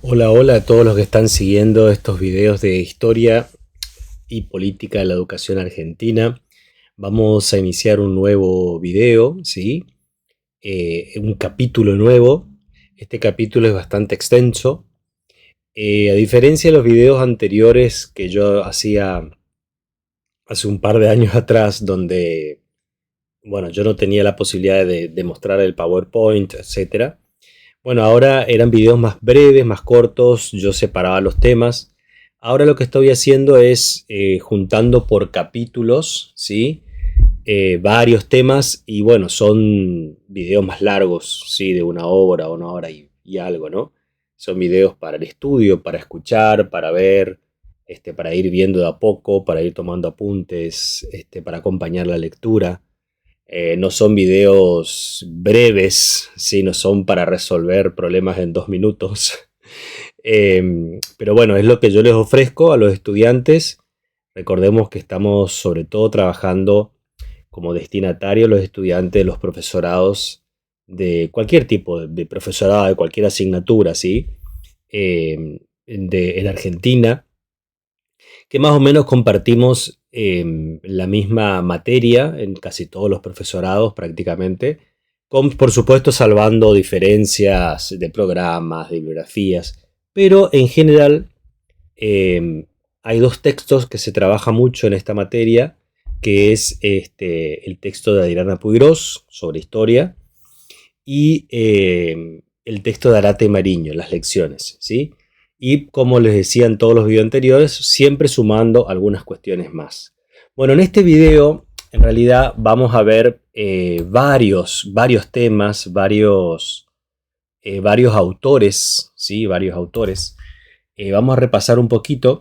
Hola, hola a todos los que están siguiendo estos videos de historia y política de la educación argentina. Vamos a iniciar un nuevo video, ¿sí? Un capítulo nuevo. Este capítulo es bastante extenso. A diferencia de los videos anteriores que yo hacía hace un par de años atrás, donde, bueno, yo no tenía la posibilidad de mostrar el PowerPoint, etcétera. Bueno, ahora eran videos más breves, más cortos, yo separaba los temas. Ahora lo que estoy haciendo es juntando por capítulos, ¿sí? Varios temas y bueno, son videos más largos, ¿sí? De una hora y algo, ¿no? Son videos para el estudio, para escuchar, para ver, para ir viendo de a poco, para ir tomando apuntes, para acompañar la lectura. No son videos breves, ¿sí? No son para resolver problemas en 2 minutos. Pero bueno, es lo que yo les ofrezco a los estudiantes. Recordemos que estamos sobre todo trabajando como destinatarios los estudiantes, los profesorados de cualquier tipo de profesorado, de cualquier asignatura, ¿sí? En Argentina, que más o menos compartimos la misma materia en casi todos los profesorados prácticamente, con por supuesto salvando diferencias de programas, de bibliografías, pero en general hay dos textos que se trabaja mucho en esta materia, que es el texto de Adriana Puigros sobre historia y el texto de Arate Mariño, las lecciones, ¿sí? Y como les decía en todos los videos anteriores, siempre sumando algunas cuestiones más. Bueno, en este video en realidad vamos a ver varios temas, varios autores, ¿sí? Varios autores. Vamos a repasar un poquito.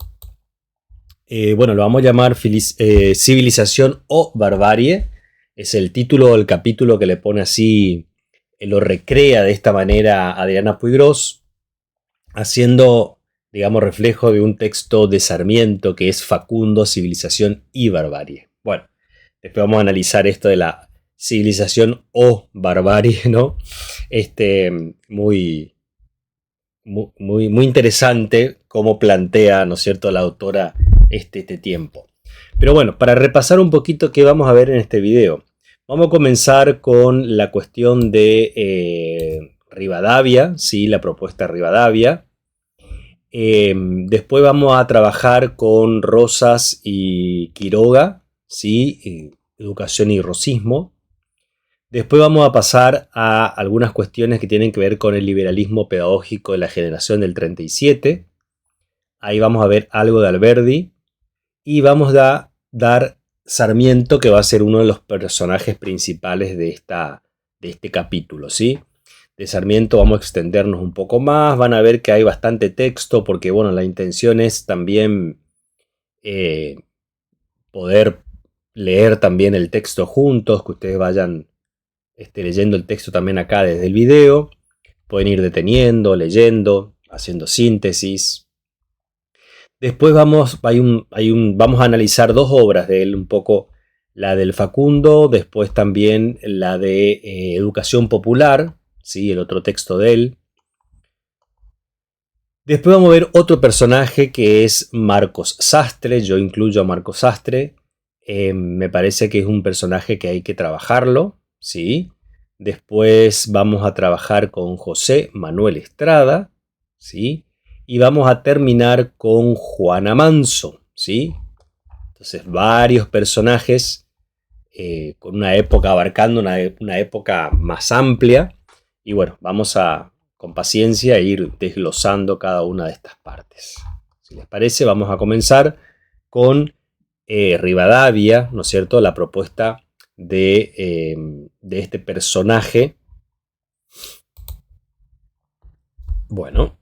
Bueno, lo vamos a llamar Civilización o Barbarie. Es el título del capítulo que le pone así, lo recrea de esta manera Adriana Puigros, haciendo, digamos, reflejo de un texto de Sarmiento que es Facundo, Civilización y Barbarie. Bueno, después vamos a analizar esto de la civilización o barbarie, ¿no? Muy, muy interesante cómo plantea, ¿no es cierto?, la autora este tiempo. Pero bueno, para repasar un poquito qué vamos a ver en este video. Vamos a comenzar con la cuestión de Rivadavia, ¿sí? La propuesta Rivadavia. Después vamos a trabajar con Rosas y Quiroga, ¿sí? Educación y rosismo. Después vamos a pasar a algunas cuestiones que tienen que ver con el liberalismo pedagógico de la generación del 37. Ahí vamos a ver algo de Alberdi. Y vamos a dar Sarmiento, que va a ser uno de los personajes principales de este capítulo, ¿sí? De Sarmiento vamos a extendernos un poco más. Van a ver que hay bastante texto porque, bueno, la intención es también poder leer también el texto juntos, que ustedes vayan leyendo el texto también acá desde el video. Pueden ir deteniendo, leyendo, haciendo síntesis. Después vamos a analizar dos obras de él, un poco la del Facundo, después también la de Educación Popular, ¿sí? El otro texto de él. Después vamos a ver otro personaje que es Marcos Sastre. Yo incluyo a Marcos Sastre. Me parece que es un personaje que hay que trabajarlo, ¿sí? Después vamos a trabajar con José Manuel Estrada, ¿sí? Y vamos a terminar con Juana Manso, ¿sí? Entonces varios personajes con una época abarcando una época más amplia. Y bueno, vamos a con paciencia ir desglosando cada una de estas partes. Si les parece, vamos a comenzar con Rivadavia, ¿no es cierto? La propuesta de este personaje. Bueno,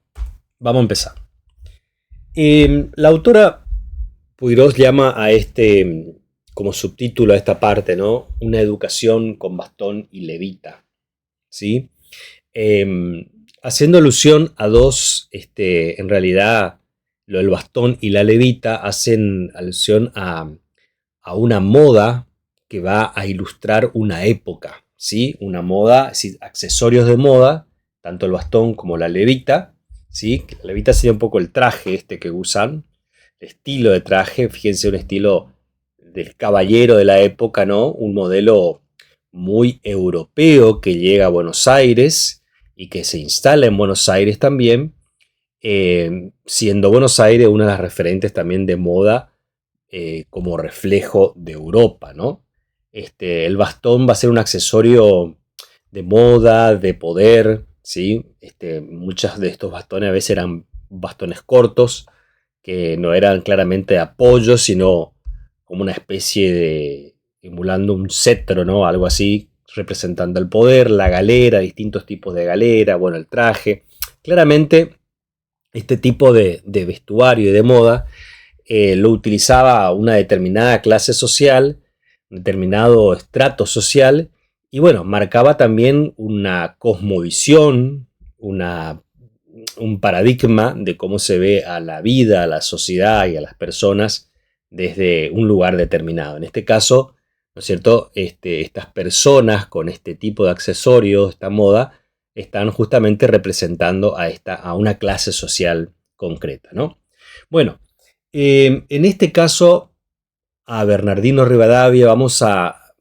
vamos a empezar. La autora Puigros llama a como subtítulo a esta parte, ¿no? Una educación con bastón y levita, ¿sí? Haciendo alusión a dos, en realidad, lo del bastón y la levita hacen alusión a una moda que va a ilustrar una época, ¿sí? Una moda, es decir, accesorios de moda, tanto el bastón como la levita, ¿sí? La levita sería un poco el traje este que usan, el estilo de traje, fíjense, un estilo del caballero de la época, ¿no? Un modelo muy europeo que llega a Buenos Aires y que se instala en Buenos Aires también, siendo Buenos Aires una de las referentes también de moda como reflejo de Europa, ¿no? El bastón va a ser un accesorio de moda, de poder, ¿sí? Muchos de estos bastones a veces eran bastones cortos, que no eran claramente de apoyo, sino como una especie de, emulando un cetro, ¿no? Algo así, representando el poder, la galera, distintos tipos de galera, bueno, el traje. Claramente, este tipo de vestuario y de moda lo utilizaba una determinada clase social, un determinado estrato social, y bueno, marcaba también una cosmovisión, un paradigma de cómo se ve a la vida, a la sociedad y a las personas desde un lugar determinado. En este caso, ¿no es cierto? Estas personas con este tipo de accesorios, esta moda, están justamente representando a una clase social concreta, ¿no? Bueno, en este caso, a Bernardino Rivadavia vamos a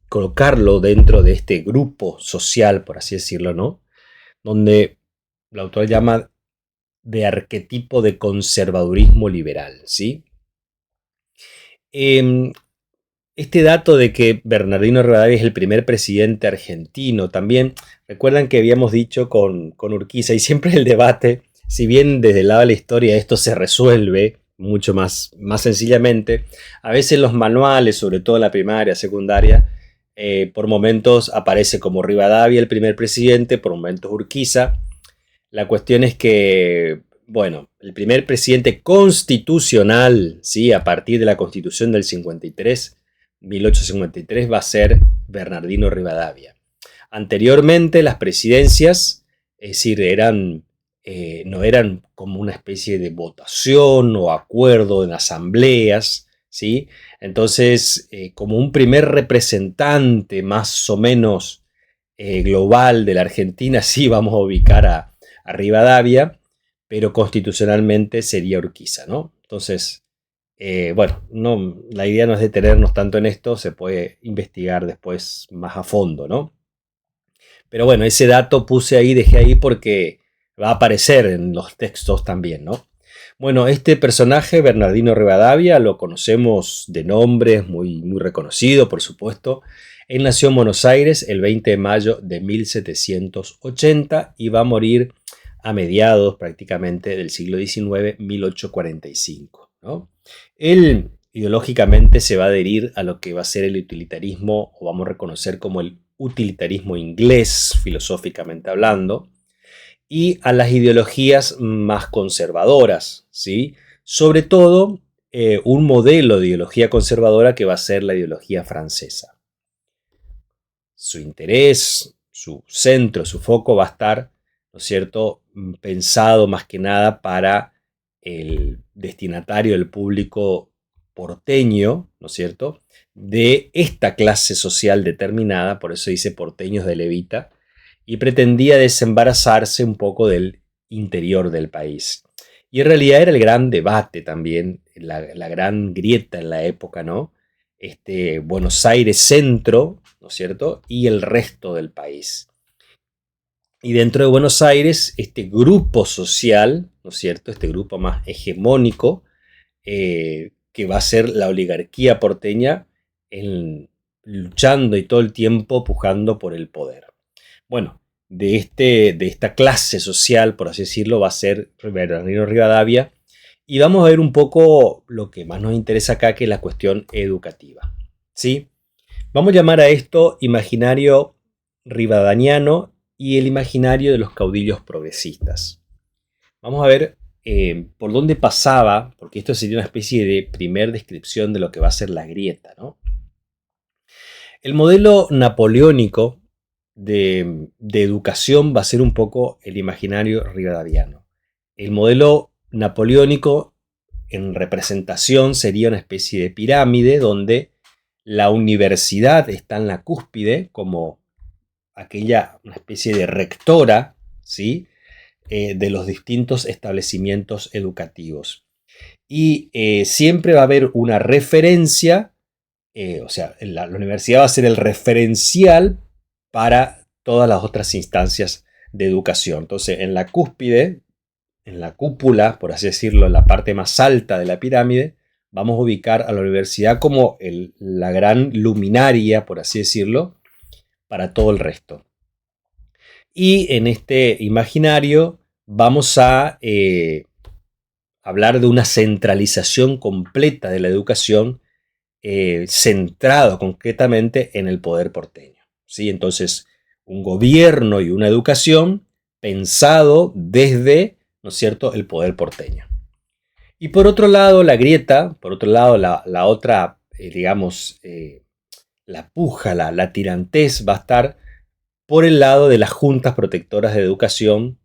colocarlo dentro de este grupo social, por así decirlo, ¿no? Donde el autor llama de arquetipo de conservadurismo liberal, ¿sí? Eh, este dato de que Bernardino Rivadavia es el primer presidente argentino, también recuerdan que habíamos dicho con Urquiza, y siempre el debate, si bien desde el lado de la historia esto se resuelve mucho más sencillamente, a veces los manuales, sobre todo en la primaria, secundaria, por momentos aparece como Rivadavia el primer presidente, por momentos Urquiza. La cuestión es que, bueno, el primer presidente constitucional, ¿sí? A partir de la Constitución del 53, 1853, va a ser Bernardino Rivadavia. Anteriormente las presidencias, es decir, no eran como una especie de votación o acuerdo en asambleas, ¿sí? Entonces, como un primer representante más o menos global de la Argentina, sí vamos a ubicar a Rivadavia, pero constitucionalmente sería Urquiza, ¿no? Entonces, bueno, no, la idea no es detenernos tanto en esto, se puede investigar después más a fondo, ¿no? Pero bueno, ese dato puse ahí, dejé ahí porque va a aparecer en los textos también, ¿no? Bueno, este personaje, Bernardino Rivadavia, lo conocemos de nombre, es muy reconocido, por supuesto. Él nació en Buenos Aires el 20 de mayo de 1780 y va a morir a mediados prácticamente del siglo XIX, 1845, ¿no? Él ideológicamente se va a adherir a lo que va a ser el utilitarismo, o vamos a reconocer como el utilitarismo inglés, filosóficamente hablando, y a las ideologías más conservadoras, ¿sí? Sobre todo un modelo de ideología conservadora que va a ser la ideología francesa. Su interés, su centro, su foco va a estar, ¿no es cierto?, pensado más que nada para el destinatario, el público porteño, ¿no es cierto?, de esta clase social determinada, por eso dice porteños de levita, y pretendía desembarazarse un poco del interior del país. Y en realidad era el gran debate también, la gran grieta en la época, ¿no? Buenos Aires centro, ¿no es cierto? Y el resto del país. Y dentro de Buenos Aires, este grupo social, ¿no es cierto? Este grupo más hegemónico, que va a ser la oligarquía porteña, luchando y todo el tiempo pujando por el poder. Bueno, de esta clase social, por así decirlo, va a ser Bernardino Rivadavia. Y vamos a ver un poco lo que más nos interesa acá, que es la cuestión educativa, ¿sí? Vamos a llamar a esto imaginario rivadaniano y el imaginario de los caudillos progresistas. Vamos a ver por dónde pasaba, porque esto sería una especie de primer descripción de lo que va a ser la grieta, ¿no? El modelo napoleónico de educación va a ser un poco el imaginario rivadaviano. El modelo napoleónico en representación sería una especie de pirámide donde la universidad está en la cúspide como una especie de rectora, ¿sí? de los distintos establecimientos educativos. Y siempre va a haber una referencia, o sea, la universidad va a ser el referencial para todas las otras instancias de educación. Entonces, en la cúspide, en la cúpula, por así decirlo, en la parte más alta de la pirámide, vamos a ubicar a la universidad como la gran luminaria, por así decirlo, para todo el resto. Y en este imaginario vamos a hablar de una centralización completa de la educación, centrado concretamente en el poder porteño, ¿sí? Entonces, un gobierno y una educación pensado desde, ¿no es cierto?, el poder porteño. Y por otro lado, la grieta, por otro lado, la otra, digamos, la puja, la tirantez va a estar por el lado de las juntas protectoras de educación,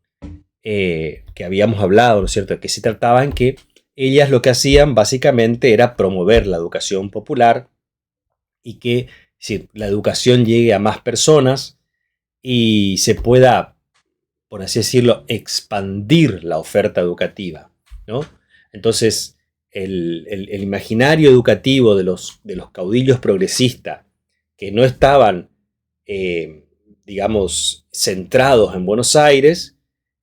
que habíamos hablado, ¿no es cierto?, que se trataba en que ellas lo que hacían básicamente era promover la educación popular y que si la educación llegue a más personas y se pueda, por así decirlo, expandir la oferta educativa, ¿no? Entonces, el imaginario educativo de los caudillos progresistas que no estaban, digamos, centrados en Buenos Aires,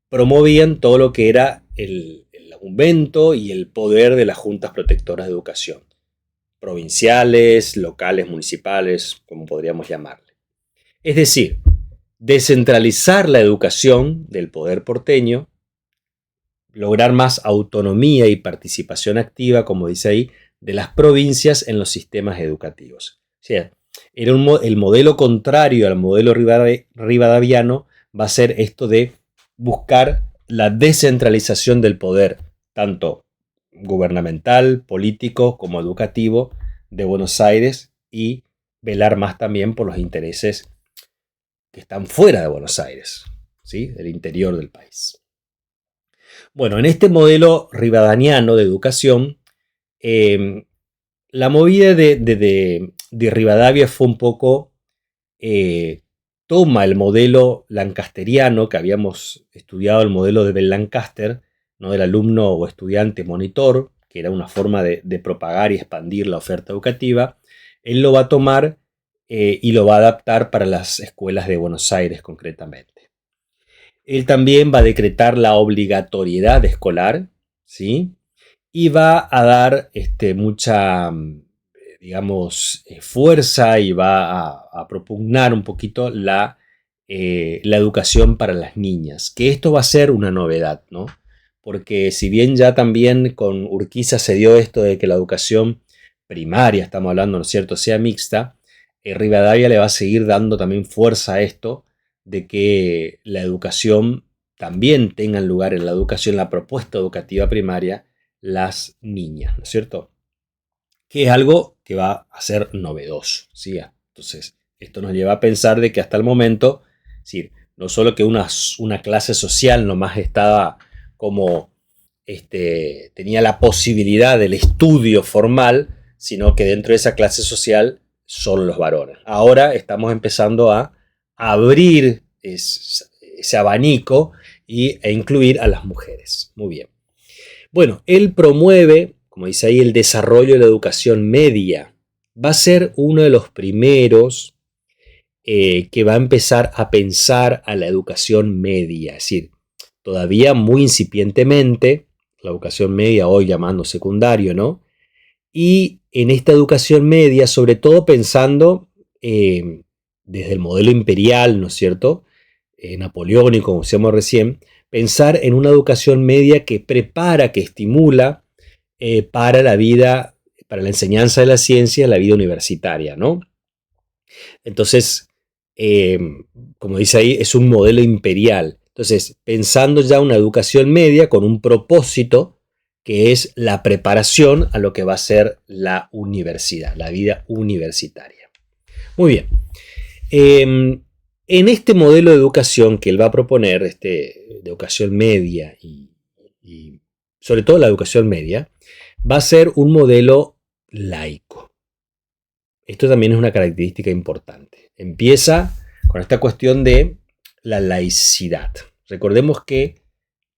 promovían todo lo que era el aumento y el poder de las juntas protectoras de educación, provinciales, locales, municipales, como podríamos llamarle. Es decir, descentralizar la educación del poder porteño, lograr más autonomía y participación activa, como dice ahí, de las provincias en los sistemas educativos. O sea, era el modelo contrario al modelo rivadaviano, va a ser esto de buscar la descentralización del poder, tanto gubernamental, político como educativo, de Buenos Aires, y velar más también por los intereses que están fuera de Buenos Aires, ¿sí?, del interior del país. Bueno, en este modelo rivadaniano de educación, la movida de Rivadavia fue un poco, toma el modelo lancasteriano, que habíamos estudiado, el modelo de Bell Lancaster, ¿no?, del alumno o estudiante monitor, que era una forma de propagar y expandir la oferta educativa. Él lo va a tomar y lo va a adaptar para las escuelas de Buenos Aires concretamente. Él también va a decretar la obligatoriedad escolar, ¿sí?, y va a dar mucha, digamos, fuerza, y va a propugnar un poquito la educación para las niñas, que esto va a ser una novedad, ¿no? Porque si bien ya también con Urquiza se dio esto de que la educación primaria, estamos hablando, ¿no es cierto?, sea mixta, Rivadavia le va a seguir dando también fuerza a esto, de que la educación también tenga lugar en la educación, la propuesta educativa primaria, las niñas, ¿no es cierto? Que es algo que va a ser novedoso, ¿sí? Entonces, esto nos lleva a pensar de que hasta el momento, ¿sí?, no solo que una clase social nomás estaba como, tenía la posibilidad del estudio formal, sino que dentro de esa clase social son los varones. Ahora estamos empezando a abrir ese abanico e incluir a las mujeres. Muy bien. Bueno, él promueve, como dice ahí, el desarrollo de la educación media. Va a ser uno de los primeros que va a empezar a pensar a la educación media. Es decir, todavía muy incipientemente, la educación media hoy llamando secundario, ¿no? Y en esta educación media, sobre todo pensando desde el modelo imperial, ¿no es cierto?, napoleónico, como decíamos recién, pensar en una educación media que prepara, que estimula para la vida, para la enseñanza de la ciencia, la vida universitaria, ¿no? Entonces, como dice ahí, es un modelo imperial. Entonces, pensando ya una educación media con un propósito, que es la preparación a lo que va a ser la universidad, la vida universitaria. Muy bien. En este modelo de educación que él va a proponer, de educación media y sobre todo la educación media, va a ser un modelo laico. Esto también es una característica importante. Empieza con esta cuestión de la laicidad. Recordemos que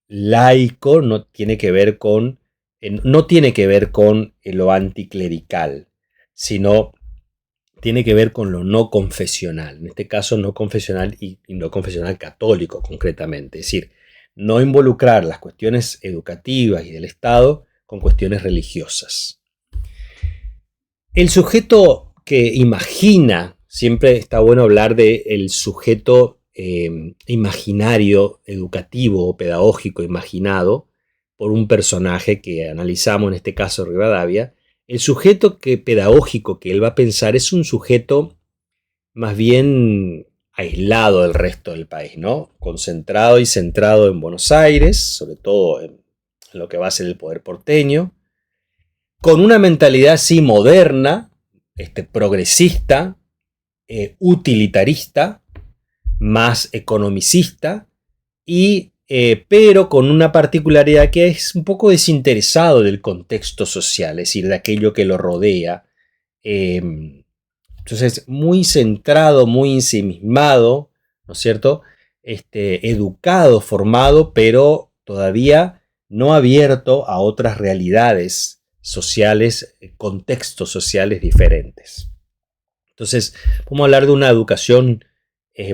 laico no tiene que ver con lo anticlerical, sino tiene que ver con lo no confesional, en este caso no confesional y no confesional católico concretamente, es decir, no involucrar las cuestiones educativas y del Estado con cuestiones religiosas. El sujeto que imagina, siempre está bueno hablar del sujeto imaginario, educativo o pedagógico imaginado por un personaje que analizamos, en este caso Rivadavia. El sujeto pedagógico que él va a pensar es un sujeto más bien aislado del resto del país, ¿no? Concentrado y centrado en Buenos Aires, sobre todo en lo que va a ser el poder porteño, con una mentalidad sí moderna, progresista, utilitarista, más economicista, pero con una particularidad que es un poco desinteresado del contexto social, es decir, de aquello que lo rodea. Entonces, muy centrado, muy ensimismado, ¿no es cierto? Educado, formado, pero todavía no abierto a otras realidades sociales, contextos sociales diferentes. Entonces, vamos a hablar de una educación,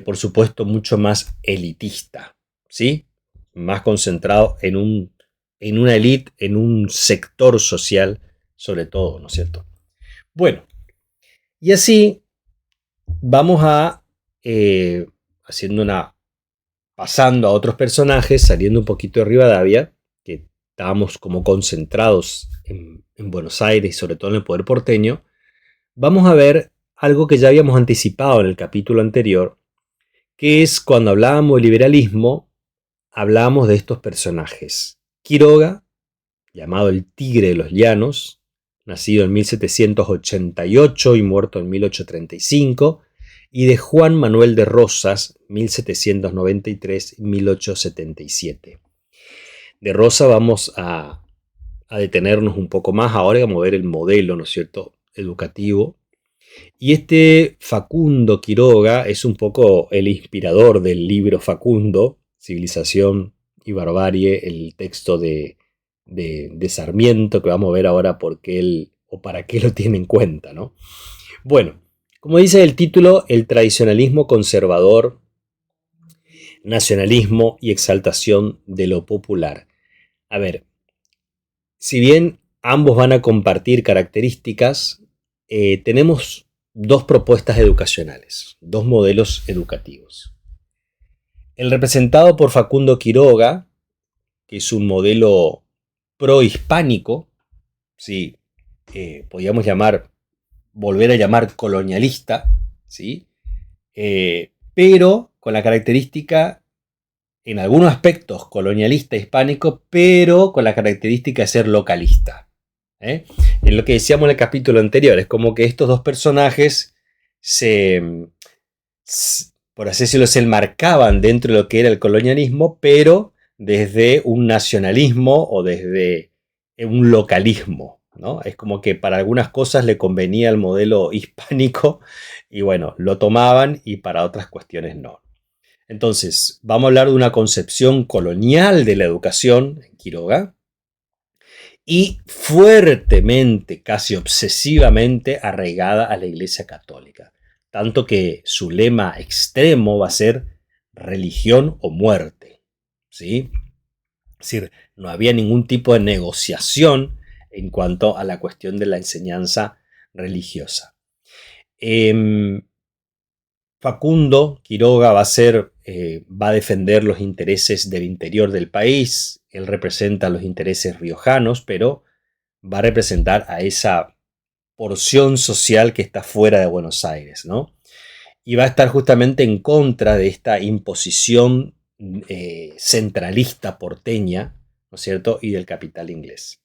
por supuesto, mucho más elitista, ¿sí? Más concentrado en una élite, en un sector social, sobre todo, ¿no es cierto? Bueno, y así vamos a, pasando a otros personajes, saliendo un poquito de Rivadavia, que estábamos como concentrados en Buenos Aires y sobre todo en el poder porteño, vamos a ver algo que ya habíamos anticipado en el capítulo anterior, que es cuando hablábamos de liberalismo, hablábamos de estos personajes. Quiroga, llamado el Tigre de los Llanos, nacido en 1788 y muerto en 1835, y de Juan Manuel de Rosas, 1793-1877. De Rosas vamos a detenernos un poco más ahora y vamos a ver el modelo, ¿no es cierto?, educativo. Y Facundo Quiroga es un poco el inspirador del libro Facundo, Civilización y Barbarie, el texto de Sarmiento, que vamos a ver ahora por qué él o para qué lo tiene en cuenta, ¿no? Bueno, como dice el título, el tradicionalismo conservador, nacionalismo y exaltación de lo popular. A ver, si bien ambos van a compartir características, tenemos dos propuestas educacionales, dos modelos educativos. El representado por Facundo Quiroga, que es un modelo prohispánico, ¿sí? Podríamos volver a llamar colonialista, ¿sí? Pero con la característica, en algunos aspectos, colonialista hispánico, pero con la característica de ser localista. En lo que decíamos en el capítulo anterior, es como que estos dos personajes por así decirlo, se enmarcaban dentro de lo que era el colonialismo, pero desde un nacionalismo o desde un localismo, ¿no? Es como que para algunas cosas le convenía el modelo hispánico y bueno, lo tomaban y para otras cuestiones no. Entonces, vamos a hablar de una concepción colonial de la educación en Quiroga y fuertemente, casi obsesivamente arraigada a la Iglesia Católica. Tanto que su lema extremo va a ser religión o muerte, ¿sí? Es decir, no había ningún tipo de negociación en cuanto a la cuestión de la enseñanza religiosa. Facundo Quiroga va a defender los intereses del interior del país. Él representa los intereses riojanos, pero va a representar a esa porción social que está fuera de Buenos Aires, ¿no? Y va a estar justamente en contra de esta imposición centralista porteña, ¿no es cierto?, y del capital inglés.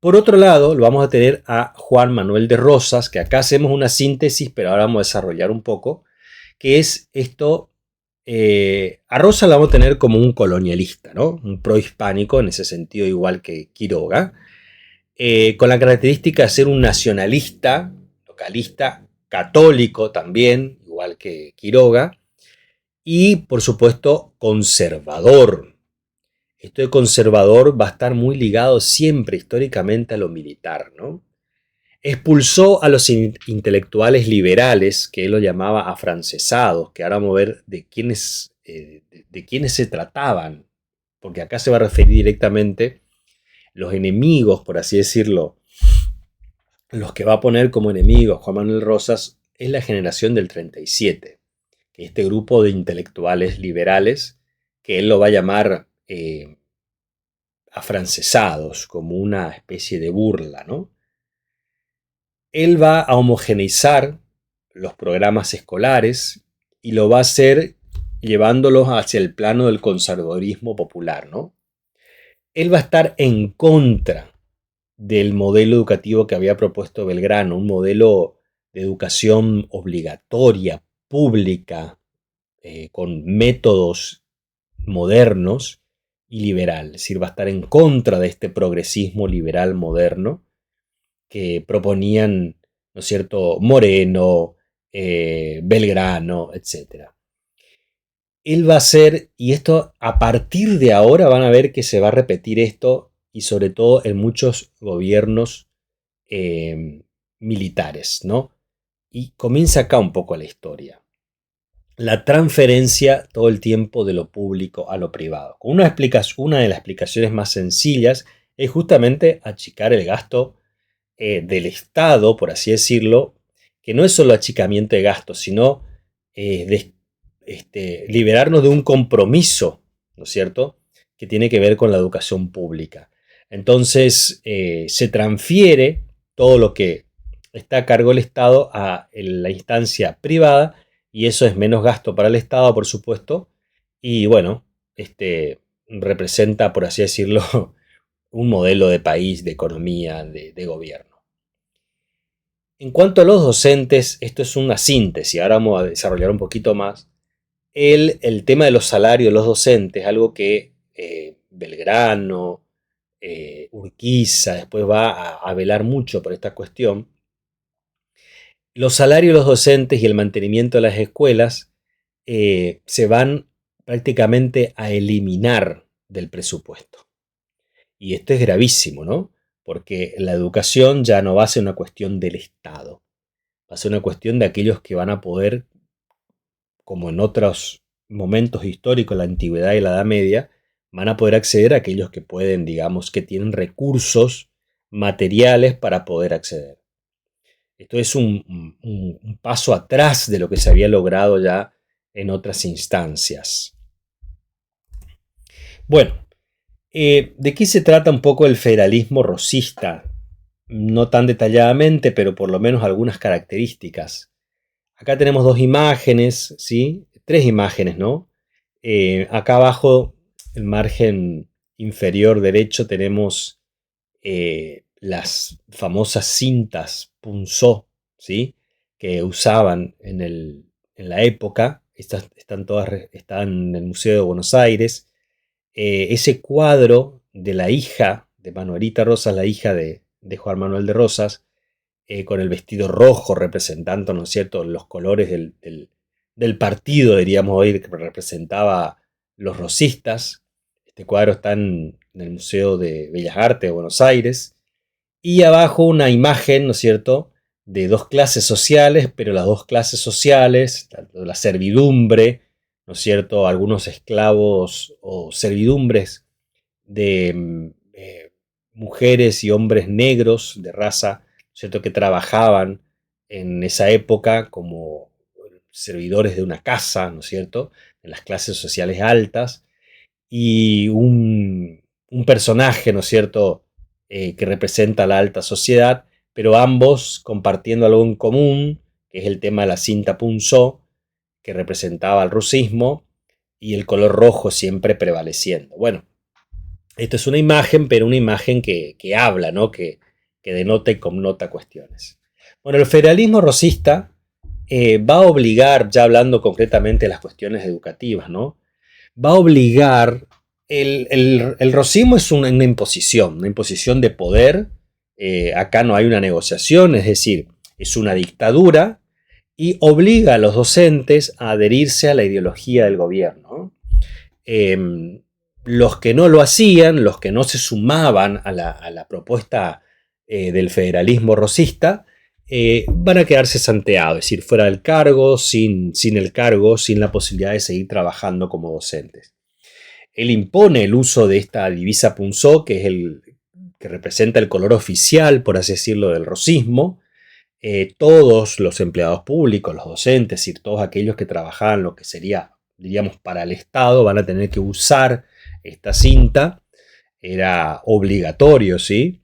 Por otro lado, lo vamos a tener a Juan Manuel de Rosas, que acá hacemos una síntesis, pero ahora vamos a desarrollar un poco, que es esto. A Rosas la vamos a tener como un colonialista, ¿no? Un prohispánico, en ese sentido, igual que Quiroga, con la característica de ser un nacionalista, localista, católico también, igual que Quiroga, y, por supuesto, conservador. Esto de conservador va a estar muy ligado siempre históricamente a lo militar, ¿no? Expulsó a los intelectuales liberales, que él lo llamaba afrancesados, que ahora vamos a ver de quiénes se trataban, porque acá se va a referir directamente los enemigos, por así decirlo, los que va a poner como enemigos Juan Manuel Rosas es la generación del 37, que este grupo de intelectuales liberales, que él lo va a llamar afrancesados, como una especie de burla, ¿no? Él va a homogeneizar los programas escolares y lo va a hacer llevándolos hacia el plano del conservadurismo popular, ¿no? Él va a estar en contra del modelo educativo que había propuesto Belgrano, un modelo de educación obligatoria, pública, con métodos modernos y liberal. Es decir, va a estar en contra de este progresismo liberal moderno que proponían, ¿no es cierto?, Moreno, Belgrano, etc. Él va a ser, y esto a partir de ahora van a ver que se va a repetir esto, y sobre todo en muchos gobiernos militares, ¿no? Y comienza acá un poco la historia. La transferencia todo el tiempo de lo público a lo privado. Una de las explicaciones más sencillas es justamente achicar el gasto del Estado, por así decirlo, que no es solo achicamiento de gastos, sino liberarnos de un compromiso, ¿no es cierto?, que tiene que ver con la educación pública. Entonces, se transfiere todo lo que está a cargo del Estado a la instancia privada, y eso es menos gasto para el Estado, por supuesto, y bueno, representa, por así decirlo, un modelo de país, de economía, de gobierno. En cuanto a los docentes, esto es una síntesis, ahora vamos a desarrollar un poquito más. El tema de los salarios de los docentes, algo que Belgrano, Urquiza, después va a velar mucho por esta cuestión. Los salarios de los docentes y el mantenimiento de las escuelas se van prácticamente a eliminar del presupuesto. Y esto es gravísimo, ¿no? Porque la educación ya no va a ser una cuestión del Estado, va a ser una cuestión de aquellos que van a poder, como en otros momentos históricos, la antigüedad y la Edad Media, van a poder acceder a aquellos que pueden, digamos, que tienen recursos materiales para poder acceder. Esto es un paso atrás de lo que se había logrado ya en otras instancias. Bueno, ¿de qué se trata un poco el federalismo rosista? No tan detalladamente, pero por lo menos algunas características. Acá tenemos dos imágenes, ¿sí? Tres imágenes, ¿no? Acá abajo, el margen inferior derecho, tenemos las famosas cintas punzó, ¿sí?, que usaban en la época. Estas están en el Museo de Buenos Aires. Ese cuadro de la hija de Manuelita Rosas, la hija de Juan Manuel de Rosas, con el vestido rojo representando, ¿no es cierto?, los colores del partido, diríamos hoy, que representaba los rosistas. Este cuadro está en el Museo de Bellas Artes de Buenos Aires. Y abajo una imagen, ¿no es cierto?, de dos clases sociales, pero las dos clases sociales, tanto la servidumbre, ¿no es cierto?, algunos esclavos o servidumbres de mujeres y hombres negros de raza, ¿no es cierto?, que trabajaban en esa época como servidores de una casa, ¿no es cierto?, en las clases sociales altas, y un personaje, ¿no es cierto?, que representa a la alta sociedad, pero ambos compartiendo algo en común, que es el tema de la cinta punzó, que representaba el rusismo, y el color rojo siempre prevaleciendo. Bueno, esto es una imagen, pero una imagen que habla, ¿no?, que denota y connota cuestiones. Bueno, el federalismo rosista va a obligar, ya hablando concretamente de las cuestiones educativas, ¿no?, va a obligar. El rosismo es una imposición de poder. Acá no hay una negociación, es decir, es una dictadura y obliga a los docentes a adherirse a la ideología del gobierno. Los que no lo hacían, los que no se sumaban a la propuesta del federalismo rosista, van a quedarse santeados, es decir, fuera del cargo, sin el cargo, sin la posibilidad de seguir trabajando como docentes. Él impone el uso de esta divisa punzó, que es el que representa el color oficial, por así decirlo, del rosismo. Todos los empleados públicos, los docentes y todos aquellos que trabajaban lo que sería, diríamos, para el Estado, van a tener que usar esta cinta. Era obligatorio, ¿sí?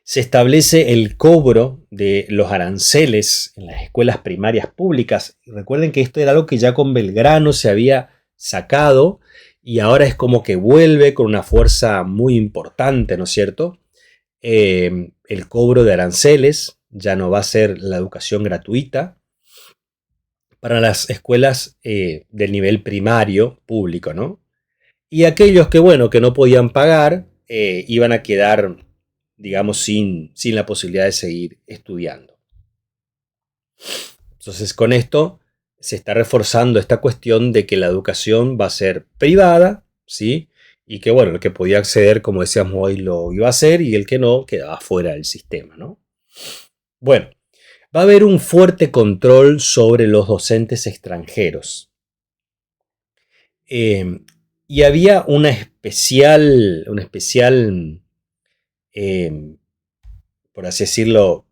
Se establece el cobro de los aranceles en las escuelas primarias públicas. Recuerden que esto era algo que ya con Belgrano se había sacado y ahora es como que vuelve con una fuerza muy importante, ¿no es cierto? El cobro de aranceles ya no va a ser la educación gratuita para las escuelas del nivel primario público, ¿no? Y aquellos que, bueno, que no podían pagar iban a quedar, digamos, sin la posibilidad de seguir estudiando. Entonces, con esto se está reforzando esta cuestión de que la educación va a ser privada, ¿sí? Y que, bueno, el que podía acceder, como decíamos hoy, lo iba a hacer y el que no quedaba fuera del sistema, ¿no? Bueno, va a haber un fuerte control sobre los docentes extranjeros. Y había una especial por así decirlo,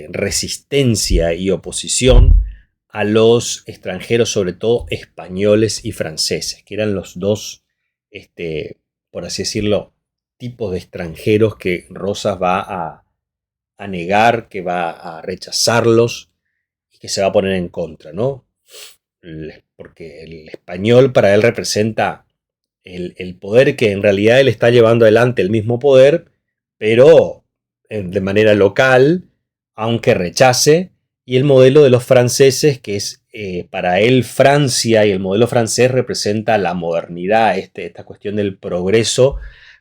resistencia y oposición a los extranjeros, sobre todo españoles y franceses, que eran los dos, por así decirlo, tipos de extranjeros que Rosas va a negar, que va a rechazarlos y que se va a poner en contra, ¿no? Porque el español para él representa el poder que en realidad él está llevando adelante, el mismo poder, pero de manera local, aunque rechace, y el modelo de los franceses, que es para él Francia, y el modelo francés representa la modernidad, esta cuestión del progreso,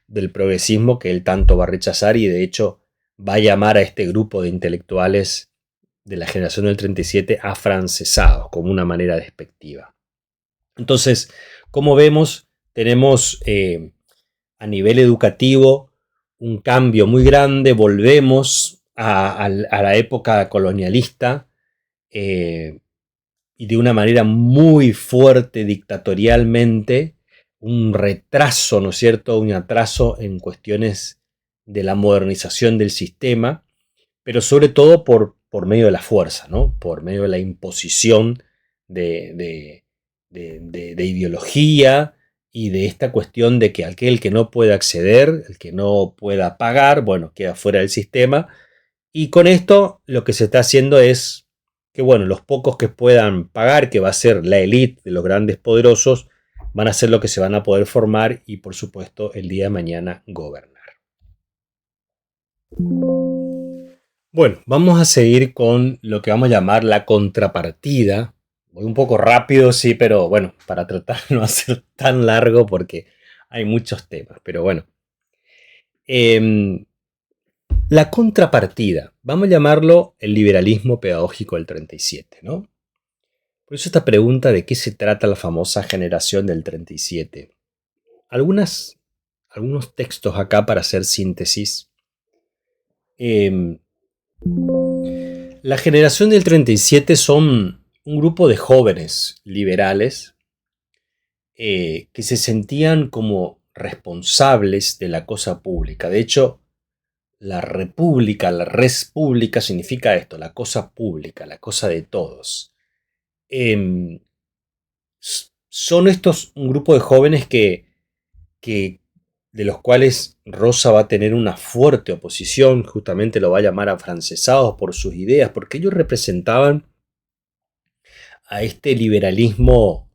del progresismo que él tanto va a rechazar y de hecho va a llamar a este grupo de intelectuales de la generación del 37 afrancesados, como una manera despectiva. Entonces, como vemos, tenemos a nivel educativo un cambio muy grande, volvemos a la época colonialista y de una manera muy fuerte dictatorialmente, un retraso, ¿no es cierto?, un atraso en cuestiones de la modernización del sistema, pero sobre todo por medio de la fuerza, ¿no?, por medio de la imposición de ideología y de esta cuestión de que aquel que no pueda acceder, el que no pueda pagar, bueno, queda fuera del sistema. Y con esto lo que se está haciendo es que, bueno, los pocos que puedan pagar, que va a ser la élite de los grandes poderosos, van a ser los que se van a poder formar y, por supuesto, el día de mañana gobernar. Bueno, vamos a seguir con lo que vamos a llamar la contrapartida. Voy un poco rápido, sí, pero bueno, para tratar de no hacer tan largo porque hay muchos temas. Pero bueno, la contrapartida, vamos a llamarlo el liberalismo pedagógico del 37, ¿no? Por eso esta pregunta de qué se trata la famosa generación del 37. Algunos textos acá para hacer síntesis. La generación del 37 son un grupo de jóvenes liberales que se sentían como responsables de la cosa pública. De hecho, la república, la res pública significa esto, la cosa pública, la cosa de todos. Son estos un grupo de jóvenes que de los cuales Rosa va a tener una fuerte oposición, justamente lo va a llamar afrancesados por sus ideas, porque ellos representaban a este liberalismo,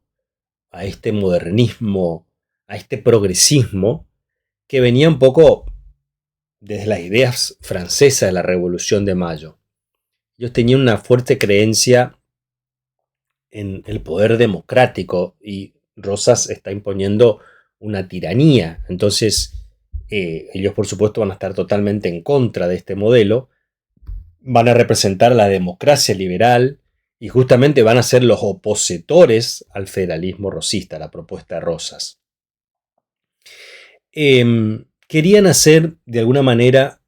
a este modernismo, a este progresismo que venía un poco desde las ideas francesas de la Revolución de Mayo. Ellos tenían una fuerte creencia en el poder democrático y Rosas está imponiendo una tiranía. Entonces, ellos por supuesto van a estar totalmente en contra de este modelo, van a representar la democracia liberal y justamente van a ser los opositores al federalismo rosista, a la propuesta de Rosas. Querían hacer de alguna manera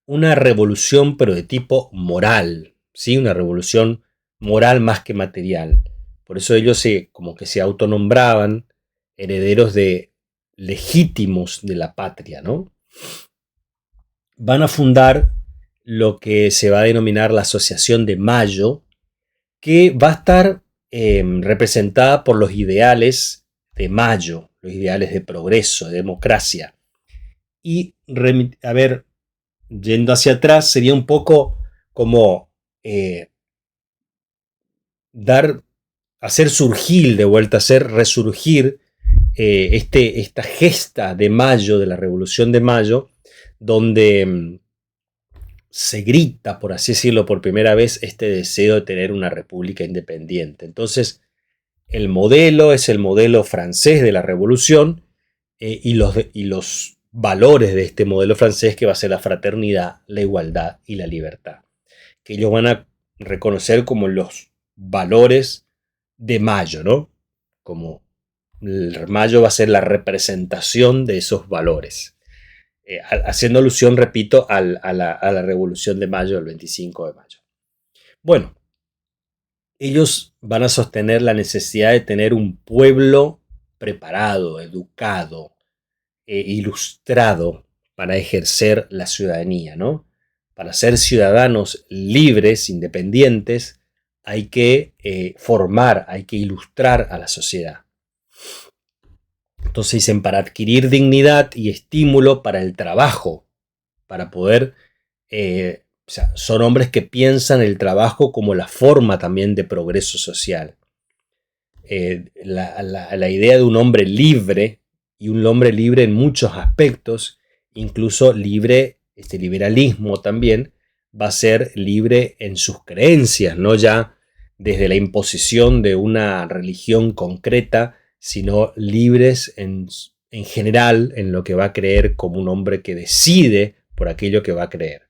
una revolución, pero de tipo moral, ¿sí? Una revolución moral más que material. Por eso ellos como que se autonombraban herederos legítimos de la patria, ¿no? Van a fundar lo que se va a denominar la Asociación de Mayo, que va a estar representada por los ideales de Mayo, los ideales de progreso, de democracia. Y, yendo hacia atrás, sería un poco como hacer surgir de vuelta, hacer resurgir esta gesta de Mayo, de la Revolución de Mayo, donde se grita, por así decirlo, por primera vez este deseo de tener una república independiente. Entonces, el modelo es el modelo francés de la revolución y los valores de este modelo francés, que va a ser la fraternidad, la igualdad y la libertad, que ellos van a reconocer como los valores de Mayo, ¿no? Como Mayo va a ser la representación de esos valores. Haciendo alusión, repito, a la Revolución de Mayo, del 25 de mayo. Bueno, ellos van a sostener la necesidad de tener un pueblo preparado, educado, ilustrado para ejercer la ciudadanía, ¿no? Para ser ciudadanos libres, independientes, hay que formar, hay que ilustrar a la sociedad. Entonces dicen, para adquirir dignidad y estímulo para el trabajo, para poder, son hombres que piensan el trabajo como la forma también de progreso social. La idea de un hombre libre, y un hombre libre en muchos aspectos, incluso libre, este liberalismo también, va a ser libre en sus creencias, no ya desde la imposición de una religión concreta, sino libres en general en lo que va a creer, como un hombre que decide por aquello que va a creer.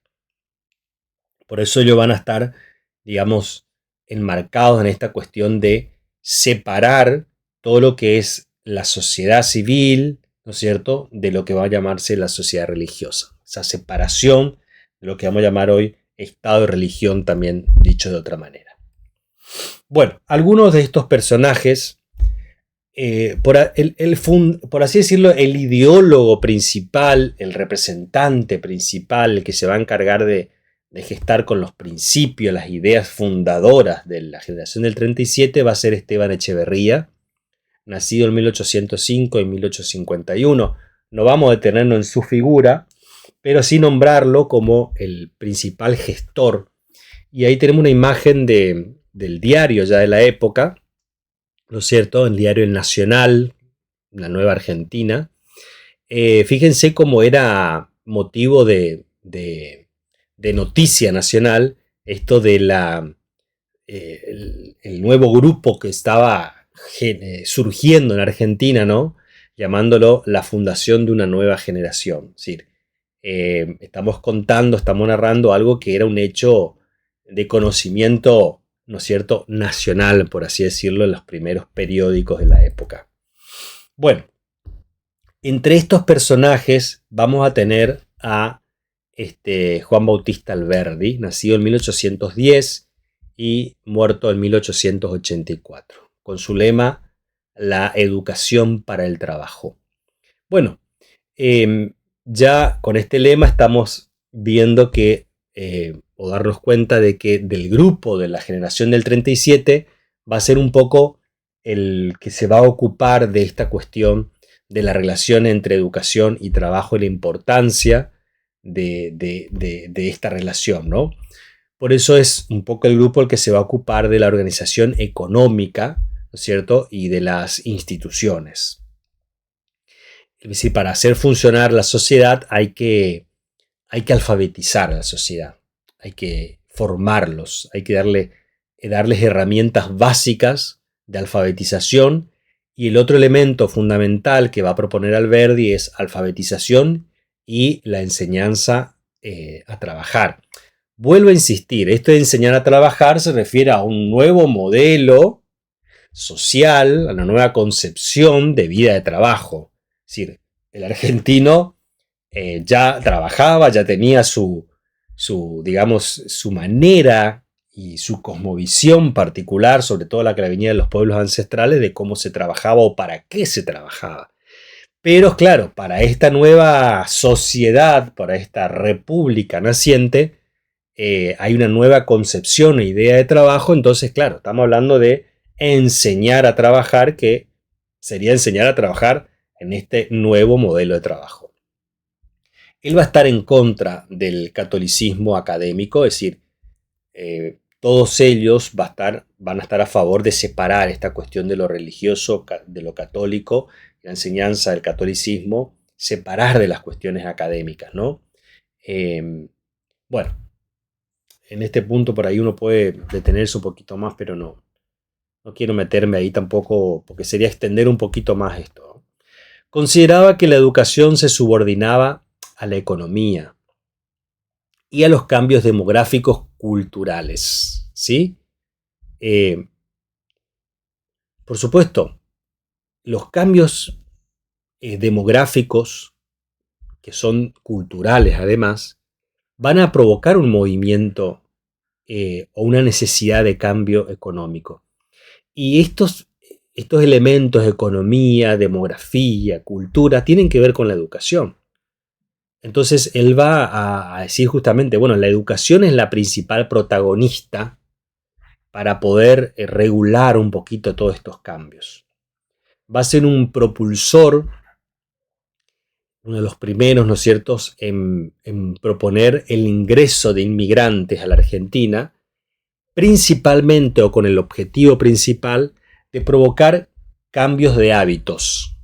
Por eso ellos van a estar, digamos, enmarcados en esta cuestión de separar todo lo que es la sociedad civil, ¿no es cierto?, de lo que va a llamarse la sociedad religiosa. Esa separación de lo que vamos a llamar hoy Estado y religión, también dicho de otra manera. Bueno, algunos de estos personajes, por así decirlo, el ideólogo principal, el representante principal, el que se va a encargar de gestar con los principios, las ideas fundadoras de la generación del 37, va a ser Esteban Echeverría, nacido en 1805 y 1851. No vamos a detenernos en su figura, pero sí nombrarlo como el principal gestor. Y ahí tenemos una imagen del diario ya de la época, ¿no es cierto?, el diario El Nacional, la Nueva Argentina. Fíjense cómo era motivo de noticia nacional esto de el nuevo grupo que estaba surgiendo en Argentina, ¿no?, llamándolo la fundación de una nueva generación. Es decir, estamos narrando algo que era un hecho de conocimiento, ¿no es cierto?, nacional, por así decirlo, en los primeros periódicos de la época. Bueno, entre estos personajes vamos a tener a Juan Bautista Alberdi, nacido en 1810 y muerto en 1884, con su lema La educación para el trabajo. Bueno, ya con este lema estamos viendo que, o darnos cuenta de que del grupo de la generación del 37 va a ser un poco el que se va a ocupar de esta cuestión de la relación entre educación y trabajo y la importancia de esta relación, ¿no? Por eso es un poco el grupo el que se va a ocupar de la organización económica, ¿no es cierto?, y de las instituciones. Es decir, para hacer funcionar la sociedad hay que alfabetizar a la sociedad, hay que formarlos, hay que darles herramientas básicas de alfabetización. Y el otro elemento fundamental que va a proponer Alberdi es alfabetización y la enseñanza a trabajar. vuelvo a insistir, esto de enseñar a trabajar se refiere a un nuevo modelo social, a una nueva concepción de vida de trabajo. Es decir, el argentino ya trabajaba, ya tenía digamos, su manera y su cosmovisión particular, sobre todo la que venía de los pueblos ancestrales, de cómo se trabajaba o para qué se trabajaba. Pero claro, para esta nueva sociedad, para esta república naciente, hay una nueva concepción e idea de trabajo. Entonces, claro, estamos hablando de enseñar a trabajar, que sería enseñar a trabajar en este nuevo modelo de trabajo. Él va a estar en contra del catolicismo académico, es decir, todos ellos van a estar a favor de separar esta cuestión de lo religioso, de lo católico, la enseñanza del catolicismo, separar de las cuestiones académicas, ¿no? Bueno, en este punto por ahí uno puede detenerse un poquito más, pero no quiero meterme ahí tampoco, porque sería extender un poquito más esto, ¿no? Consideraba que la educación se subordinaba a la economía y a los cambios demográficos culturales, ¿sí? Por supuesto, los cambios demográficos, que son culturales además, van a provocar un movimiento o una necesidad de cambio económico. Y estos elementos, economía, demografía, cultura, tienen que ver con la educación. Entonces él va a decir justamente, bueno, la educación es la principal protagonista para poder regular un poquito todos estos cambios. Va a ser un propulsor, uno de los primeros, ¿no es cierto?, en proponer el ingreso de inmigrantes a la Argentina, principalmente o con el objetivo principal de provocar cambios de hábitos,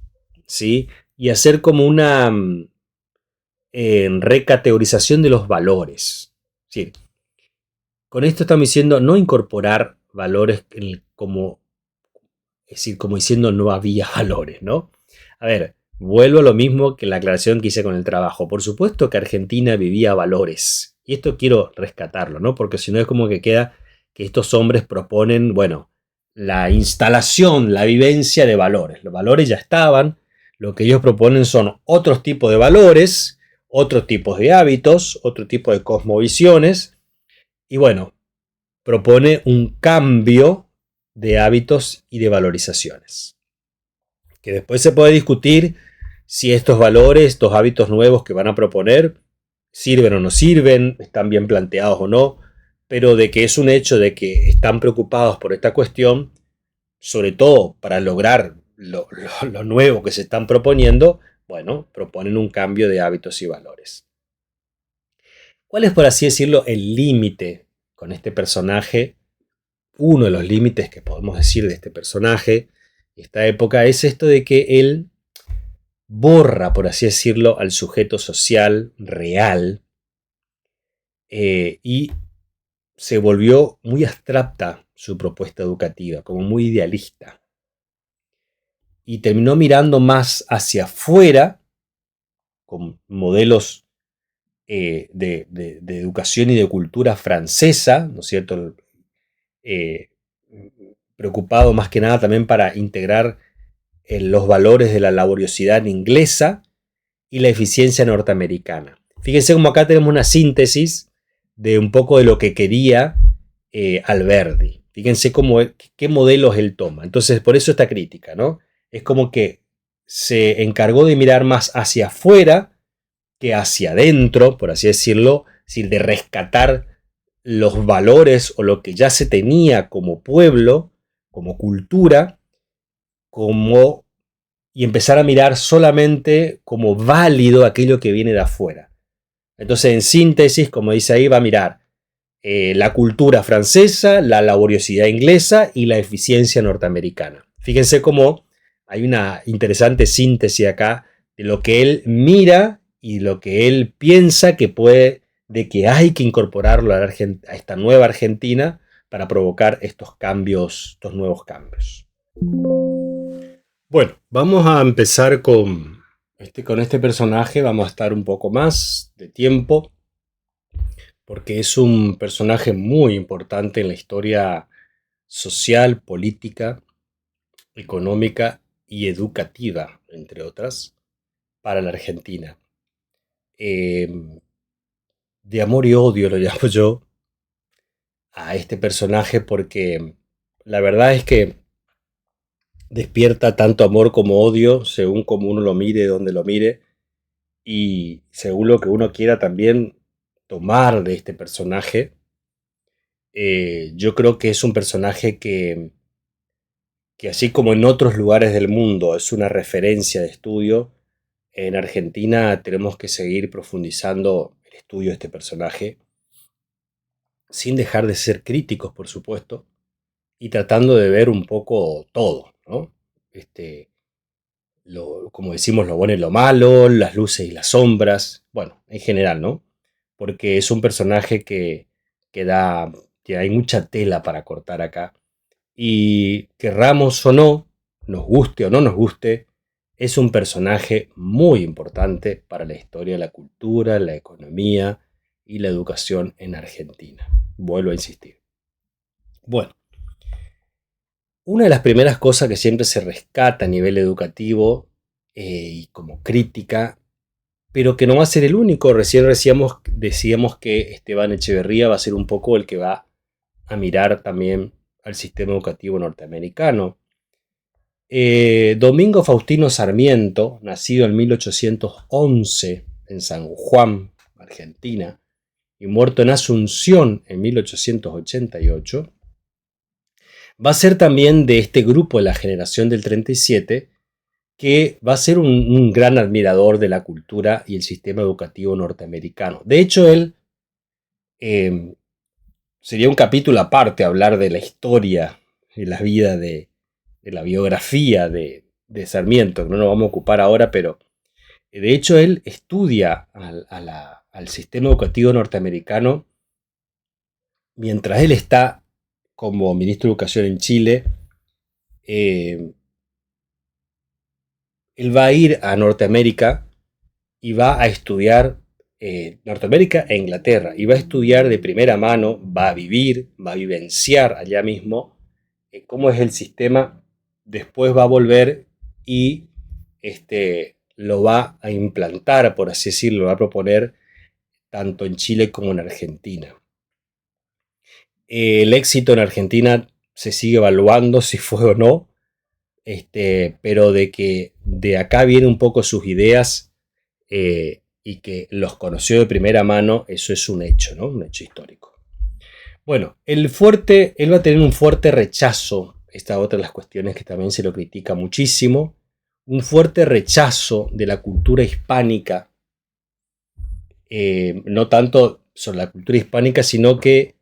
¿sí? Y hacer como una recategorización de los valores. ¿Sí? Con esto estamos diciendo no incorporar valores como, es decir, como diciendo no había valores, ¿no? A ver, vuelvo a lo mismo que la aclaración que hice con el trabajo. Por supuesto que Argentina vivía valores. Y esto quiero rescatarlo, ¿no? Porque si no es como que queda que estos hombres proponen, bueno, la instalación, la vivencia de valores. Los valores ya estaban. Lo que ellos proponen son otros tipos de valores, otros tipos de hábitos, otro tipo de cosmovisiones. Y bueno, propone un cambio de hábitos y de valorizaciones. Que después se puede discutir si estos valores, estos hábitos nuevos que van a proponer, sirven o no sirven, están bien planteados o no, pero de que es un hecho de que están preocupados por esta cuestión, sobre todo para lograr lo nuevo que se están proponiendo, bueno, proponen un cambio de hábitos y valores. ¿Cuál es, por así decirlo, el límite con este personaje? Uno de los límites que podemos decir de este personaje, esta época, es esto de que él borra, por así decirlo, al sujeto social real y se volvió muy abstracta su propuesta educativa, como muy idealista. Y terminó mirando más hacia afuera, con modelos de educación y de cultura francesa, ¿no es cierto? Preocupado más que nada también para integrar los valores de la laboriosidad inglesa y la eficiencia norteamericana. Fíjense como acá tenemos una síntesis de un poco de lo que quería Alberdi. Fíjense qué modelos él toma. Entonces, por eso esta crítica, ¿no? Es como que se encargó de mirar más hacia afuera que hacia adentro, por así decirlo, es decir, de rescatar los valores o lo que ya se tenía como pueblo, como cultura, y empezar a mirar solamente como válido aquello que viene de afuera. Entonces, en síntesis, como dice ahí, va a mirar la cultura francesa, la laboriosidad inglesa y la eficiencia norteamericana. Fíjense cómo hay una interesante síntesis acá de lo que él mira y lo que él piensa de que hay que incorporarlo a esta nueva Argentina para provocar estos nuevos cambios. Bueno, vamos a empezar con este personaje, vamos a estar un poco más de tiempo. porque es un personaje muy importante en la historia social, política, económica y educativa, entre otras, para la Argentina. Eh, de amor y odio lo llamo yo a este personaje porque la verdad es que despierta tanto amor como odio, según como uno lo mire, donde lo mire, y según lo que uno quiera también tomar de este personaje. Yo creo que es un personaje que así como en otros lugares del mundo es una referencia de estudio, en Argentina tenemos que seguir profundizando el estudio de este personaje, sin dejar de ser críticos, por supuesto, y tratando de ver un poco todo, ¿no? Este, como decimos, lo bueno y lo malo, las luces y las sombras, bueno, en general, ¿no? Porque es un personaje que da, que hay mucha tela para cortar acá. Y querramos o no, nos guste o no nos guste, es un personaje muy importante para la historia, la cultura, la economía y la educación en Argentina. Vuelvo a insistir. Bueno, una de las primeras cosas que siempre se rescata a nivel educativo y como crítica, pero que no va a ser el único, recién decíamos que Esteban Echeverría va a ser un poco el que va a mirar también al sistema educativo norteamericano. Domingo Faustino Sarmiento, nacido en 1811 en San Juan, Argentina, y muerto en Asunción en 1888, va a ser también de este grupo de la generación del 37, que va a ser un gran admirador de la cultura y el sistema educativo norteamericano. De hecho, él sería un capítulo aparte hablar de la historia y la vida de la biografía de Sarmiento, que no nos vamos a ocupar ahora, pero de hecho él estudia al sistema educativo norteamericano mientras él está como ministro de Educación en Chile. Él va a ir a Norteamérica y va a estudiar Norteamérica e Inglaterra, y va a estudiar de primera mano, va a vivir, va a vivenciar allá mismo cómo es el sistema. Después va a volver y lo va a implantar, por así decirlo, lo va a proponer tanto en Chile como en Argentina. El éxito en Argentina se sigue evaluando si fue o no, pero de que de acá vienen un poco sus ideas y que los conoció de primera mano, eso es un hecho, ¿no? Un hecho histórico. Bueno, él va a tener un fuerte rechazo, esta es otra de las cuestiones que también se lo critica muchísimo, un fuerte rechazo de la cultura hispánica, no tanto sobre la cultura hispánica, sino que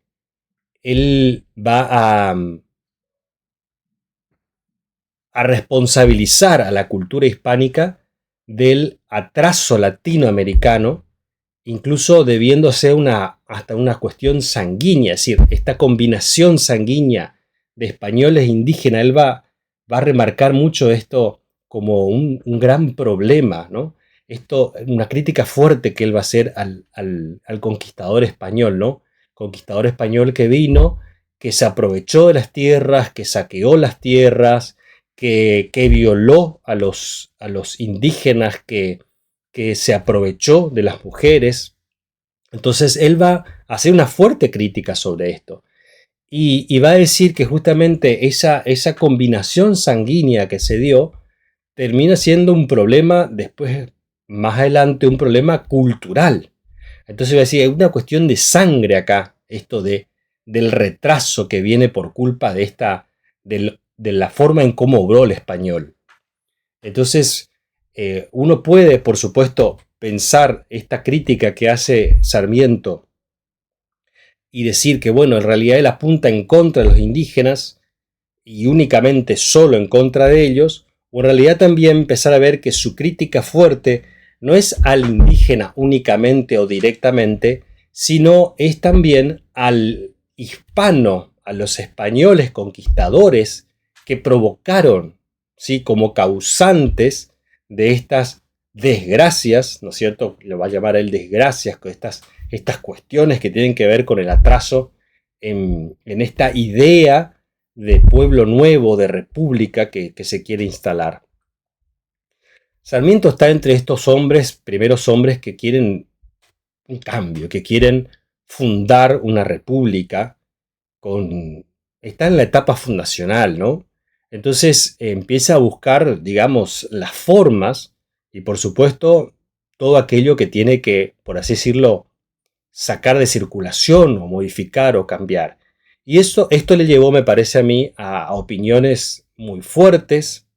él va a responsabilizar a la cultura hispánica del atraso latinoamericano, incluso debiéndose hasta una cuestión sanguínea, es decir, esta combinación sanguínea de españoles e indígenas. Él va a remarcar mucho esto como un gran problema, ¿no? Esto, una crítica fuerte que él va a hacer al conquistador español, ¿no? Conquistador español que vino, que se aprovechó de las tierras, que saqueó las tierras, que violó a los indígenas, que se aprovechó de las mujeres. Entonces él va a hacer una fuerte crítica sobre esto y va a decir que justamente esa combinación sanguínea que se dio termina siendo un problema después, más adelante, un problema cultural. Entonces va a decir, hay una cuestión de sangre acá, esto del retraso que viene por culpa de la forma en cómo obró el español. Entonces, uno puede, por supuesto, pensar esta crítica que hace Sarmiento y decir que, bueno, en realidad él apunta en contra de los indígenas y únicamente solo en contra de ellos, o en realidad también empezar a ver que su crítica fuerte no es al indígena únicamente o directamente, sino es también al hispano, a los españoles conquistadores que provocaron, ¿sí?, como causantes de estas desgracias, ¿no es cierto? Lo va a llamar él desgracias, con estas estas cuestiones que tienen que ver con el atraso en esta idea de pueblo nuevo, de república que se quiere instalar. Sarmiento está entre estos hombres, primeros hombres que quieren un cambio, que quieren fundar una república, está en la etapa fundacional, ¿no? Entonces empieza a buscar, digamos, las formas y por supuesto todo aquello que tiene que, por así decirlo, sacar de circulación o modificar o cambiar. Y esto le llevó, me parece a mí, a opiniones muy fuertes,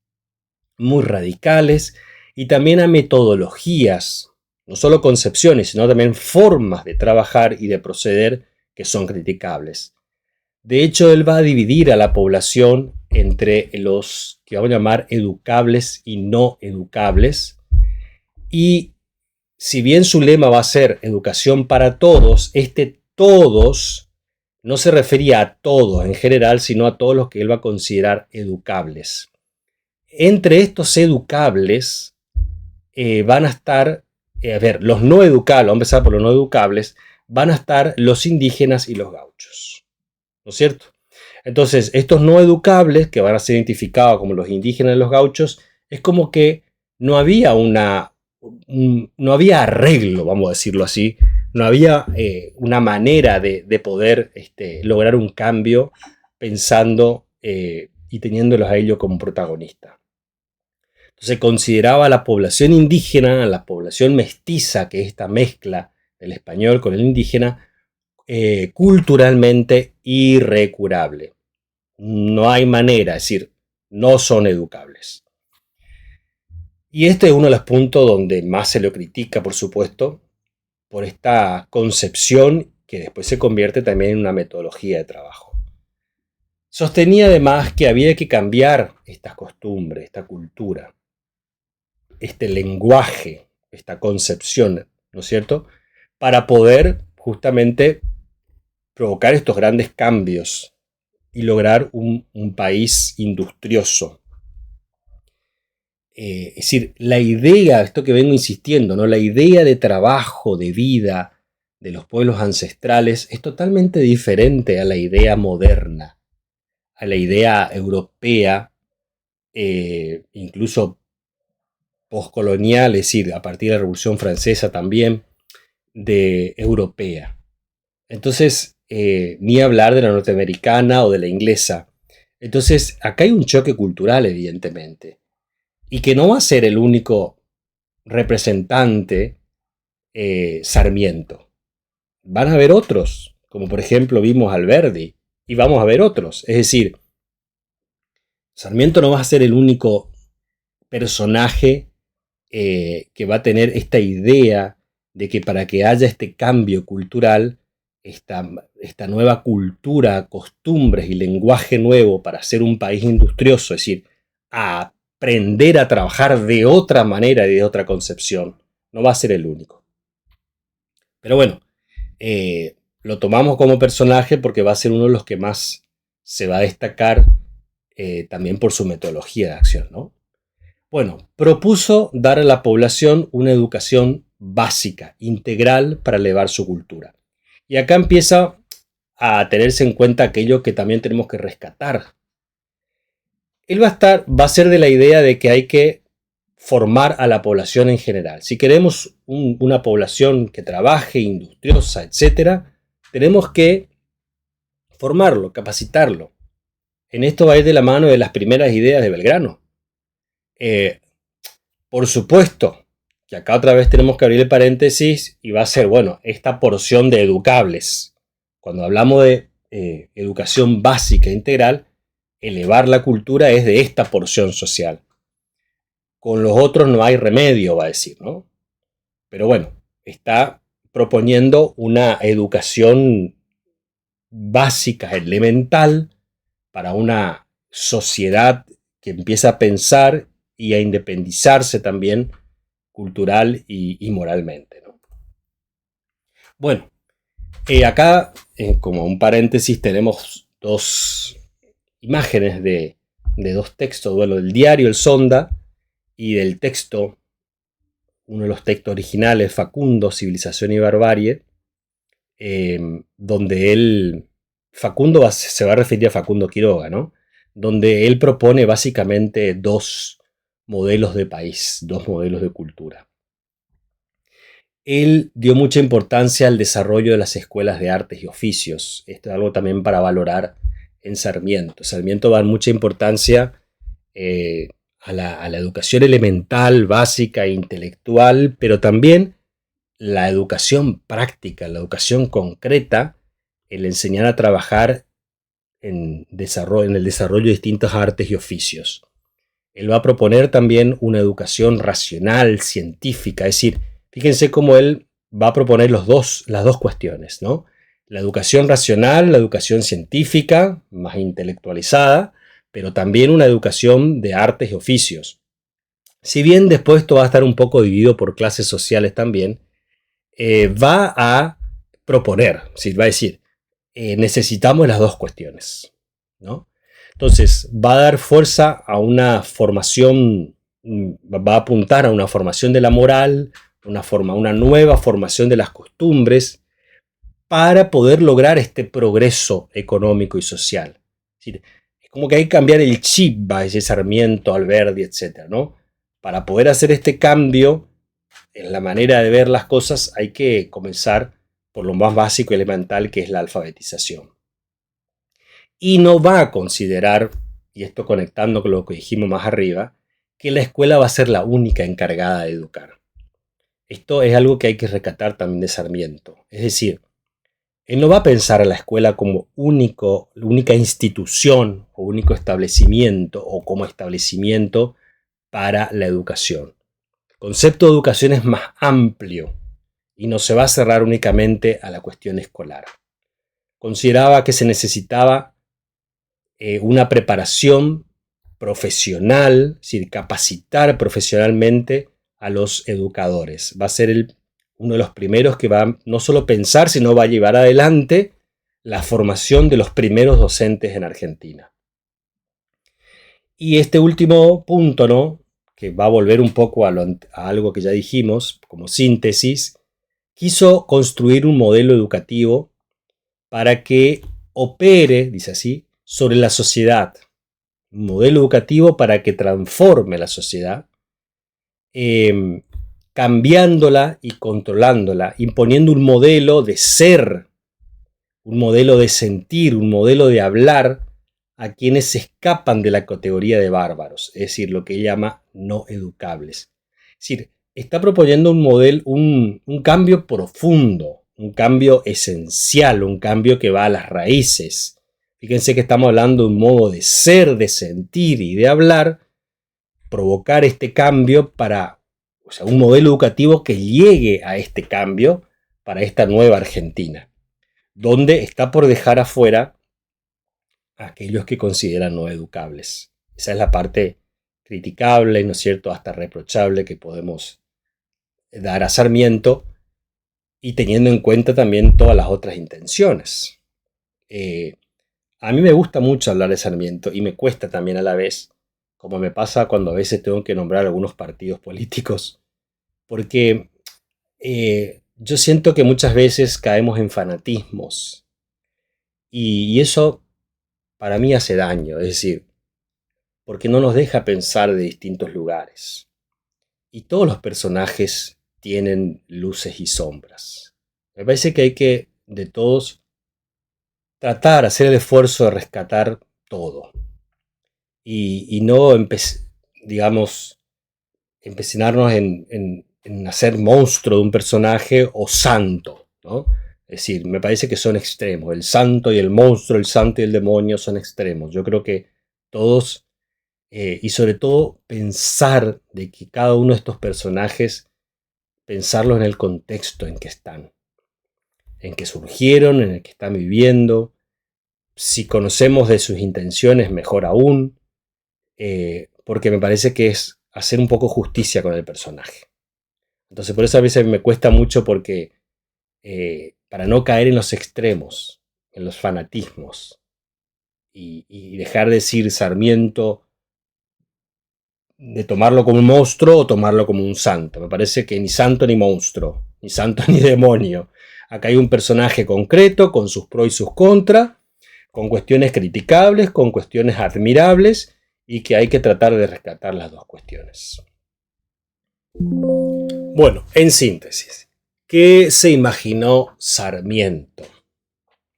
muy radicales y también a metodologías, no solo concepciones, sino también formas de trabajar y de proceder que son criticables. De hecho, él va a dividir a la población entre los que vamos a llamar educables y no educables. Y si bien su lema va a ser educación para todos, todos no se refería a todos en general, sino a todos los que él va a considerar educables. Entre estos educables van a estar, los no educables, vamos a empezar por los no educables, van a estar los indígenas y los gauchos, ¿no es cierto? Entonces, estos no educables, que van a ser identificados como los indígenas y los gauchos, es como que no había no había arreglo, vamos a decirlo así, no había una manera de poder lograr un cambio pensando y teniéndolos a ellos como protagonistas. Entonces consideraba a la población indígena, a la población mestiza, que es esta mezcla del español con el indígena, culturalmente irrecurable. No hay manera, es decir, no son educables. Y este es uno de los puntos donde más se lo critica, por supuesto, por esta concepción que después se convierte también en una metodología de trabajo. Sostenía además que había que cambiar estas costumbres, esta cultura, este lenguaje, esta concepción, ¿no es cierto?, para poder justamente provocar estos grandes cambios y lograr un país industrioso. Es decir, la idea, esto que vengo insistiendo, ¿no?, la idea de trabajo, de vida de los pueblos ancestrales es totalmente diferente a la idea moderna, a la idea europea, incluso postcolonial, es decir, a partir de la Revolución Francesa también, de europea. Entonces, ni hablar de la norteamericana o de la inglesa. Entonces, acá hay un choque cultural, evidentemente, y que no va a ser el único representante Sarmiento. Van a haber otros, como por ejemplo vimos Alberdi, y vamos a ver otros. Es decir, Sarmiento no va a ser el único personaje que va a tener esta idea de que para que haya este cambio cultural, esta nueva cultura, costumbres y lenguaje nuevo para ser un país industrioso, es decir, a aprender a trabajar de otra manera y de otra concepción, no va a ser el único. Pero bueno, lo tomamos como personaje porque va a ser uno de los que más se va a destacar también por su metodología de acción, ¿no? Bueno, propuso dar a la población una educación básica, integral, para elevar su cultura. Y acá empieza a tenerse en cuenta aquello que también tenemos que rescatar. Él va a ser de la idea de que hay que formar a la población en general. Si queremos una población que trabaje, industriosa, etc., tenemos que formarlo, capacitarlo. En esto va a ir de la mano de las primeras ideas de Belgrano. Por supuesto que acá otra vez tenemos que abrir el paréntesis y va a ser, bueno, esta porción de educables. Cuando hablamos de educación básica integral, elevar la cultura es de esta porción social. Con los otros no hay remedio, va a decir, ¿no? Pero bueno, está proponiendo una educación básica, elemental, para una sociedad que empieza a pensar y a independizarse también cultural y moralmente, ¿no? Bueno, acá, como un paréntesis, tenemos dos imágenes de dos textos, bueno, del diario El Sonda y del texto, uno de los textos originales, Facundo, Civilización y Barbarie, donde él, se va a referir a Facundo Quiroga, ¿no? Donde él propone básicamente dos modelos de país, dos modelos de cultura. Él dio mucha importancia al desarrollo de las escuelas de artes y oficios. Esto es algo también para valorar en Sarmiento. Sarmiento va a dar mucha importancia a la educación elemental, básica e intelectual, pero también la educación práctica, la educación concreta, el enseñar a trabajar en el desarrollo de distintas artes y oficios. Él va a proponer también una educación racional, científica, es decir, fíjense cómo él va a proponer las dos cuestiones, ¿no? La educación racional, la educación científica, más intelectualizada, pero también una educación de artes y oficios. Si bien después esto va a estar un poco dividido por clases sociales también, va a proponer, ¿sí? Va a decir, necesitamos las dos cuestiones, ¿no? Entonces, va a dar fuerza a una formación, va a apuntar a una formación de la moral, una nueva formación de las costumbres, para poder lograr este progreso económico y social. Es decir, es como que hay que cambiar el chip, va a decir Sarmiento, Alberdi, etc., ¿no? Para poder hacer este cambio en la manera de ver las cosas, hay que comenzar por lo más básico y elemental, que es la alfabetización. Y no va a considerar, y esto conectando con lo que dijimos más arriba, que la escuela va a ser la única encargada de educar. Esto es algo que hay que rescatar también de Sarmiento. Es decir, él no va a pensar a la escuela como única institución o único establecimiento o como establecimiento para la educación. El concepto de educación es más amplio y no se va a cerrar únicamente a la cuestión escolar. Consideraba que se necesitaba una preparación profesional, es decir, capacitar profesionalmente a los educadores. Va a ser uno de los primeros que va a no solo pensar, sino va a llevar adelante la formación de los primeros docentes en Argentina. Y este último punto, ¿no?, que va a volver un poco a algo que ya dijimos como síntesis, quiso construir un modelo educativo para que opere, dice así, sobre la sociedad. Un modelo educativo para que transforme la sociedad, cambiándola y controlándola, imponiendo un modelo de ser, un modelo de sentir, un modelo de hablar a quienes se escapan de la categoría de bárbaros, es decir, lo que llama no educables. Es decir, está proponiendo un modelo, un cambio profundo, un cambio esencial, un cambio que va a las raíces. Fíjense que estamos hablando de un modo de ser, de sentir y de hablar, provocar este cambio para, o sea, un modelo educativo que llegue a este cambio para esta nueva Argentina, donde está por dejar afuera a aquellos que consideran no educables. Esa es la parte criticable, ¿no es cierto?, hasta reprochable que podemos dar a Sarmiento, y teniendo en cuenta también todas las otras intenciones. A mí me gusta mucho hablar de Sarmiento y me cuesta también a la vez, como me pasa cuando a veces tengo que nombrar algunos partidos políticos, porque yo siento que muchas veces caemos en fanatismos y eso para mí hace daño, es decir, porque no nos deja pensar de distintos lugares. Y todos los personajes tienen luces y sombras. Me parece que hay que, de todos, tratar, hacer el esfuerzo de rescatar todo. Y no, digamos, empecinarnos en hacer monstruo de un personaje o santo, ¿no? Es decir, me parece que son extremos. El santo y el monstruo, el santo y el demonio son extremos. Yo creo que todos, y sobre todo pensar de que cada uno de estos personajes, pensarlo en el contexto en que están, en que surgieron, en el que están viviendo. Si conocemos de sus intenciones, mejor aún, porque me parece que es hacer un poco justicia con el personaje. Entonces por eso a veces me cuesta mucho, porque para no caer en los extremos, en los fanatismos, y dejar de decir Sarmiento, de tomarlo como un monstruo o tomarlo como un santo. Me parece que ni santo ni monstruo, ni santo ni demonio. Acá hay un personaje concreto con sus pros y sus contras, con cuestiones criticables, con cuestiones admirables y que hay que tratar de rescatar las dos cuestiones. Bueno, en síntesis, ¿qué se imaginó Sarmiento?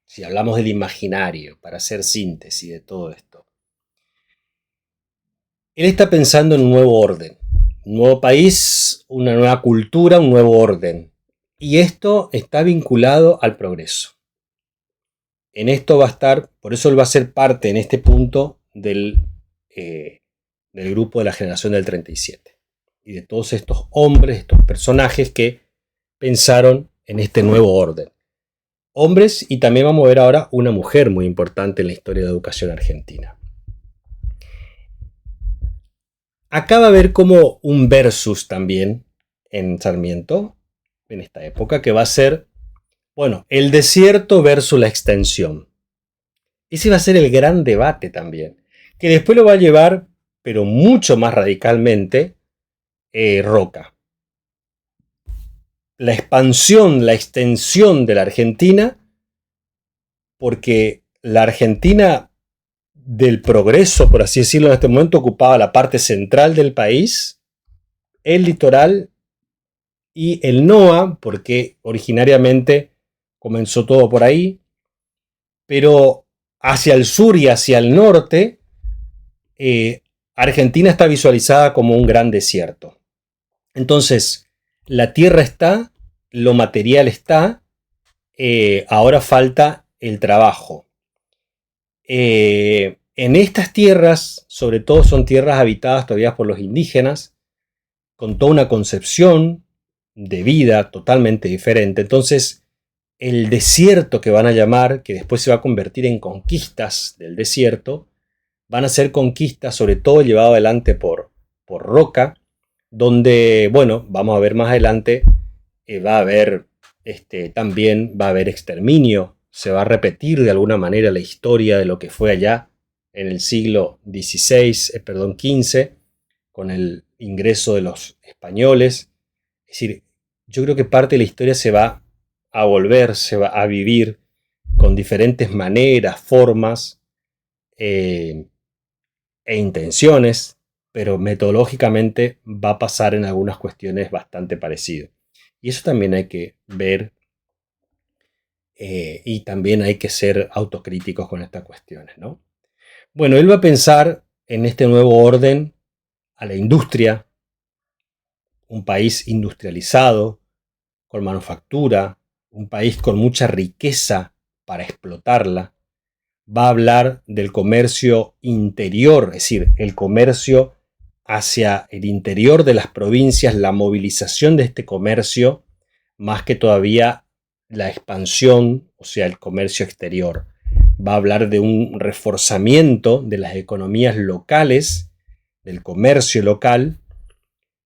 Si hablamos del imaginario, para hacer síntesis de todo esto. Él está pensando en un nuevo orden, un nuevo país, una nueva cultura, un nuevo orden. Y esto está vinculado al progreso. En esto va a estar, por eso él va a ser parte en este punto del grupo de la generación del 37. Y de todos estos hombres, estos personajes que pensaron en este nuevo orden. Hombres, y también vamos a ver ahora una mujer muy importante en la historia de la educación argentina. Acá va a haber como un versus también en Sarmiento, en esta época, que va a ser, bueno, el desierto versus la extensión. Ese va a ser el gran debate también, que después lo va a llevar, pero mucho más radicalmente, Roca. La expansión, la extensión de la Argentina, porque la Argentina del progreso, por así decirlo, en este momento ocupaba la parte central del país, el litoral y el NOA, porque originariamente comenzó todo por ahí, pero hacia el sur y hacia el norte, Argentina está visualizada como un gran desierto. Entonces, la tierra está, lo material está, ahora falta el trabajo. En estas tierras, sobre todo son tierras habitadas todavía por los indígenas, con toda una concepción de vida totalmente diferente. Entonces, el desierto que van a llamar, que después se va a convertir en conquistas del desierto, van a ser conquistas sobre todo llevado adelante por Roca, donde, bueno, vamos a ver más adelante, va a haber también va a haber exterminio, se va a repetir de alguna manera la historia de lo que fue allá en el siglo XV, con el ingreso de los españoles. Es decir, yo creo que parte de la historia se va a volver, se va a vivir con diferentes maneras, formas e intenciones, pero metodológicamente va a pasar en algunas cuestiones bastante parecido. Y eso también hay que ver y también hay que ser autocríticos con estas cuestiones, ¿no? Bueno, él va a pensar en este nuevo orden a la industria, un país industrializado, con manufactura, un país con mucha riqueza para explotarla. Va a hablar del comercio interior, es decir, el comercio hacia el interior de las provincias, la movilización de este comercio, más que todavía la expansión, o sea, el comercio exterior. Va a hablar de un reforzamiento de las economías locales, del comercio local,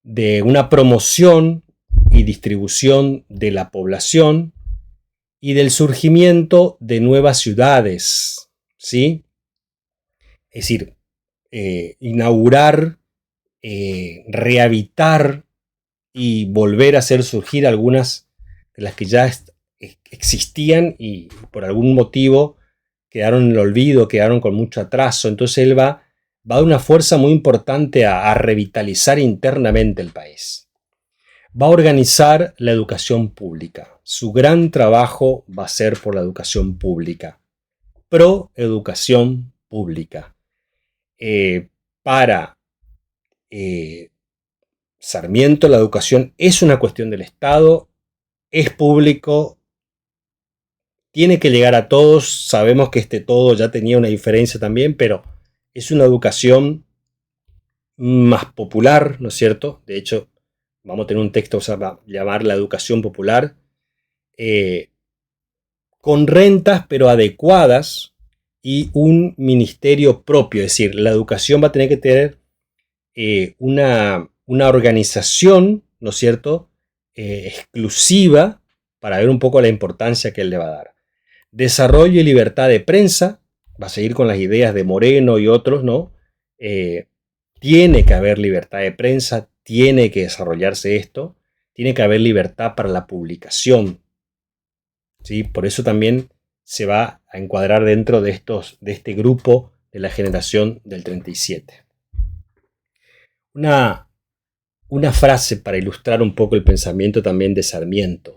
de una promoción y distribución de la población y del surgimiento de nuevas ciudades, ¿sí? Es decir, inaugurar, rehabitar y volver a hacer surgir algunas de las que ya existían y por algún motivo quedaron en el olvido, quedaron con mucho atraso. Entonces él va a dar una fuerza muy importante a revitalizar internamente el país. Va a organizar la educación pública. Su gran trabajo va a ser por la educación pública. Pro educación pública. Para Sarmiento, la educación es una cuestión del Estado, es público, tiene que llegar a todos. Sabemos que todo ya tenía una diferencia también, pero es una educación más popular, ¿no es cierto? De hecho, vamos a tener un texto que se va a llamar la educación popular, con rentas pero adecuadas y un ministerio propio. Es decir, la educación va a tener que tener una organización, ¿no es cierto?, exclusiva, para ver un poco la importancia que él le va a dar. Desarrollo y libertad de prensa, va a seguir con las ideas de Moreno y otros, ¿no? Tiene que haber libertad de prensa, tiene que desarrollarse esto, tiene que haber libertad para la publicación ¿sí? Por eso también se va a encuadrar dentro de este grupo de la generación del 37. Una frase para ilustrar un poco el pensamiento también de Sarmiento,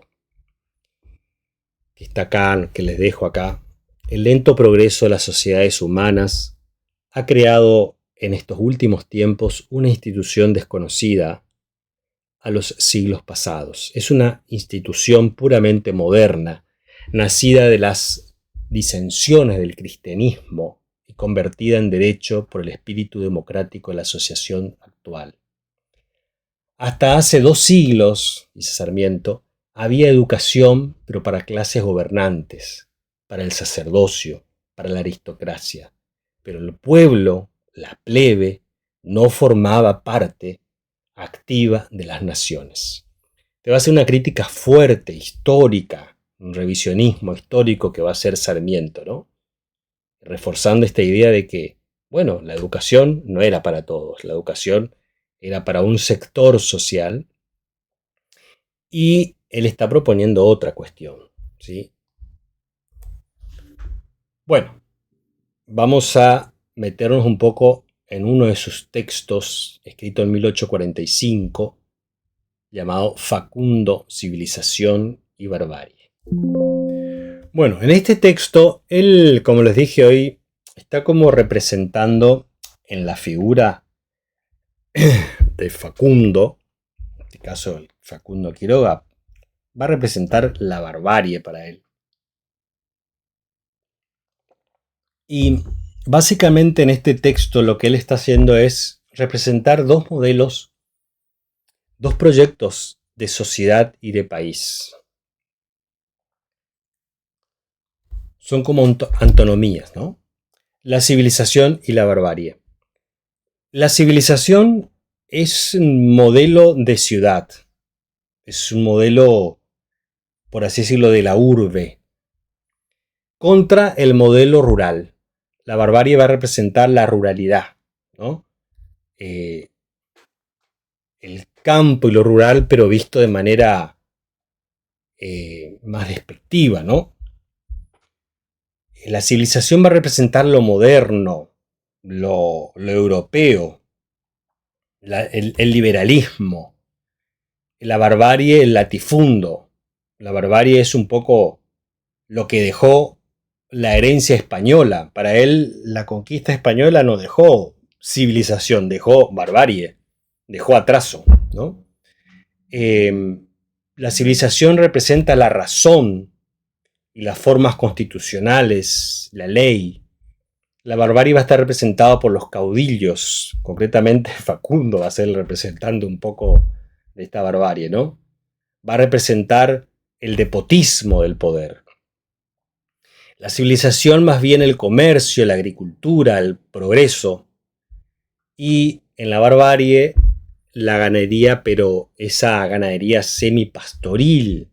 que está acá, que les dejo acá. El lento progreso de las sociedades humanas ha creado en estos últimos tiempos una institución desconocida a los siglos pasados. Es una institución puramente moderna, nacida de las disensiones del cristianismo y convertida en derecho por el espíritu democrático de la asociación actual. Hasta hace 2 siglos, dice Sarmiento, había educación, pero para clases gobernantes, para el sacerdocio, para la aristocracia. Pero el pueblo, la plebe, no formaba parte activa de las naciones. Te va a hacer una crítica fuerte, histórica, un revisionismo histórico que va a hacer Sarmiento, ¿no? Reforzando esta idea de que, bueno, la educación no era para todos, la educación era para un sector social, y él está proponiendo otra cuestión, ¿sí? Bueno, vamos a meternos un poco en uno de sus textos, escrito en 1845, llamado Facundo, Civilización y Barbarie. Bueno, en este texto, él, como les dije hoy, está como representando en la figura de Facundo, en este caso el Facundo Quiroga, va a representar la barbarie para él. Y básicamente en este texto lo que él está haciendo es representar 2 modelos, 2 proyectos de sociedad y de país. Son como antonomías, ¿no? La civilización y la barbarie. La civilización es un modelo de ciudad, es un modelo, por así decirlo, de la urbe, contra el modelo rural. La barbarie va a representar la ruralidad, ¿no? El campo y lo rural, pero visto de manera más despectiva, ¿no? La civilización va a representar lo moderno, lo europeo, el liberalismo. La barbarie, el latifundo. La barbarie es un poco lo que dejó la herencia española. Para él, la conquista española no dejó civilización, dejó barbarie, dejó atraso, ¿no? La civilización representa la razón y las formas constitucionales, la ley. La barbarie va a estar representada por los caudillos, concretamente Facundo va a ser el representante un poco de esta barbarie, ¿no? Va a representar el despotismo del poder. La civilización más bien el comercio, la agricultura, el progreso. Y en la barbarie la ganadería, pero esa ganadería semipastoril,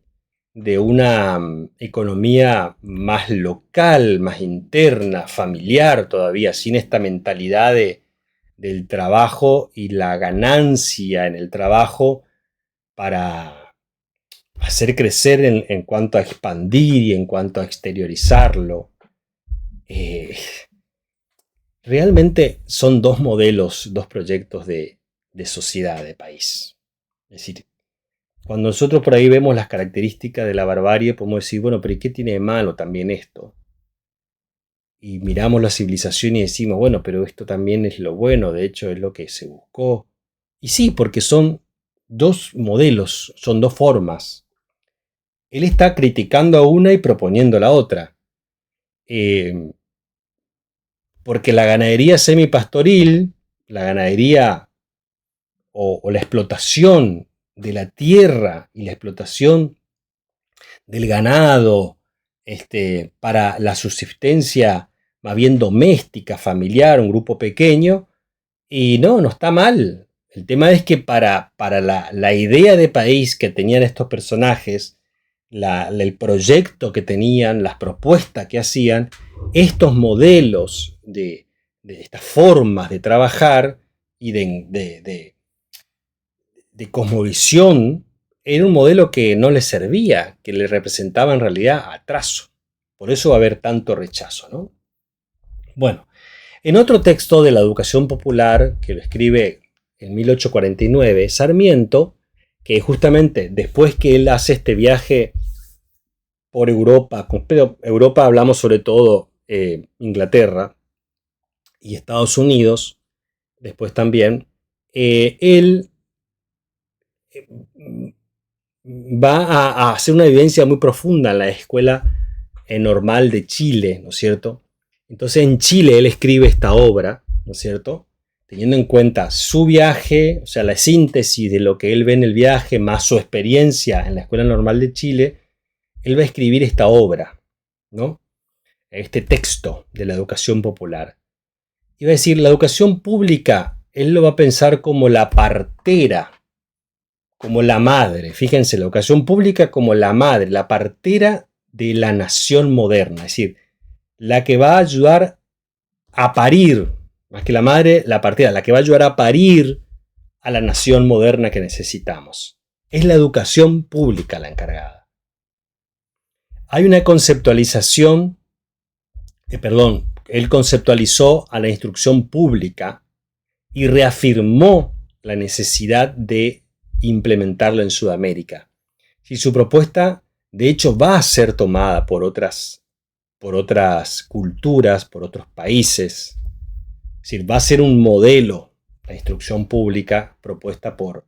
de una economía más local, más interna, familiar todavía, sin esta mentalidad del trabajo y la ganancia en el trabajo para hacer crecer en cuanto a expandir y en cuanto a exteriorizarlo. Realmente son 2 modelos, 2 proyectos de sociedad, de país. Es decir, cuando nosotros por ahí vemos las características de la barbarie, podemos decir, bueno, pero ¿y qué tiene de malo también esto? Y miramos la civilización y decimos, bueno, pero esto también es lo bueno, de hecho es lo que se buscó. Y sí, porque son 2 modelos, son 2 formas. Él está criticando a una y proponiendo la otra. Porque la ganadería semipastoril, la ganadería o la explotación de la tierra y la explotación del ganado para la subsistencia más bien doméstica, familiar, un grupo pequeño, y no está mal. El tema es que para la idea de país que tenían estos personajes, el proyecto que tenían, las propuestas que hacían, estos modelos de estas formas de trabajar y de cosmovisión era un modelo que no le servía, que le representaba en realidad atraso. Por eso va a haber tanto rechazo, ¿no? Bueno, en otro texto de la educación popular, que lo escribe en 1849, Sarmiento, que justamente después que él hace este viaje por Europa, pero Europa hablamos sobre todo Inglaterra y Estados Unidos, después también, él va a hacer una vivencia muy profunda en la escuela normal de Chile, ¿no es cierto? Entonces en Chile él escribe esta obra, ¿no es cierto? Teniendo en cuenta su viaje, o sea, la síntesis de lo que él ve en el viaje, más su experiencia en la Escuela Normal de Chile, él va a escribir esta obra, ¿no? Este texto de la educación popular. Y va a decir, la educación pública, él lo va a pensar como la partera, como la madre. Fíjense, la educación pública como la madre, la partera de la nación moderna, es decir, la que va a ayudar a parir, más que la madre, la partera, la que va a ayudar a parir a la nación moderna que necesitamos. Es la educación pública la encargada. Hay una conceptualización, él conceptualizó a la instrucción pública y reafirmó la necesidad de implementarlo en Sudamérica. Y su propuesta, de hecho, va a ser tomada por otras culturas, por otros países. Es decir, va a ser un modelo, la instrucción pública propuesta por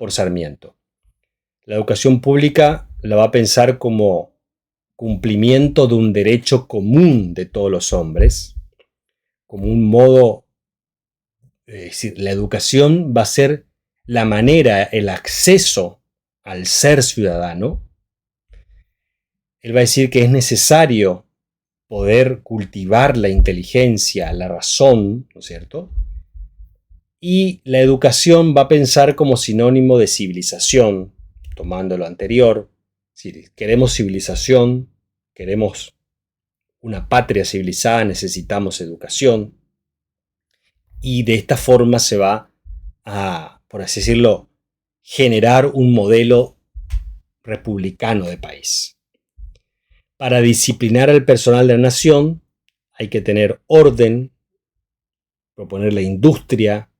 Sarmiento. La educación pública la va a pensar como cumplimiento de un derecho común de todos los hombres, como un modo, es decir, la educación va a ser la manera, el acceso al ser ciudadano. Él va a decir que es necesario poder cultivar la inteligencia, la razón, ¿no es cierto? Y la educación va a pensar como sinónimo de civilización, tomando lo anterior. Si queremos civilización, queremos una patria civilizada, necesitamos educación. Y de esta forma se va a, por así decirlo, generar un modelo republicano de país. Para disciplinar al personal de la nación hay que tener orden, proponer la industria,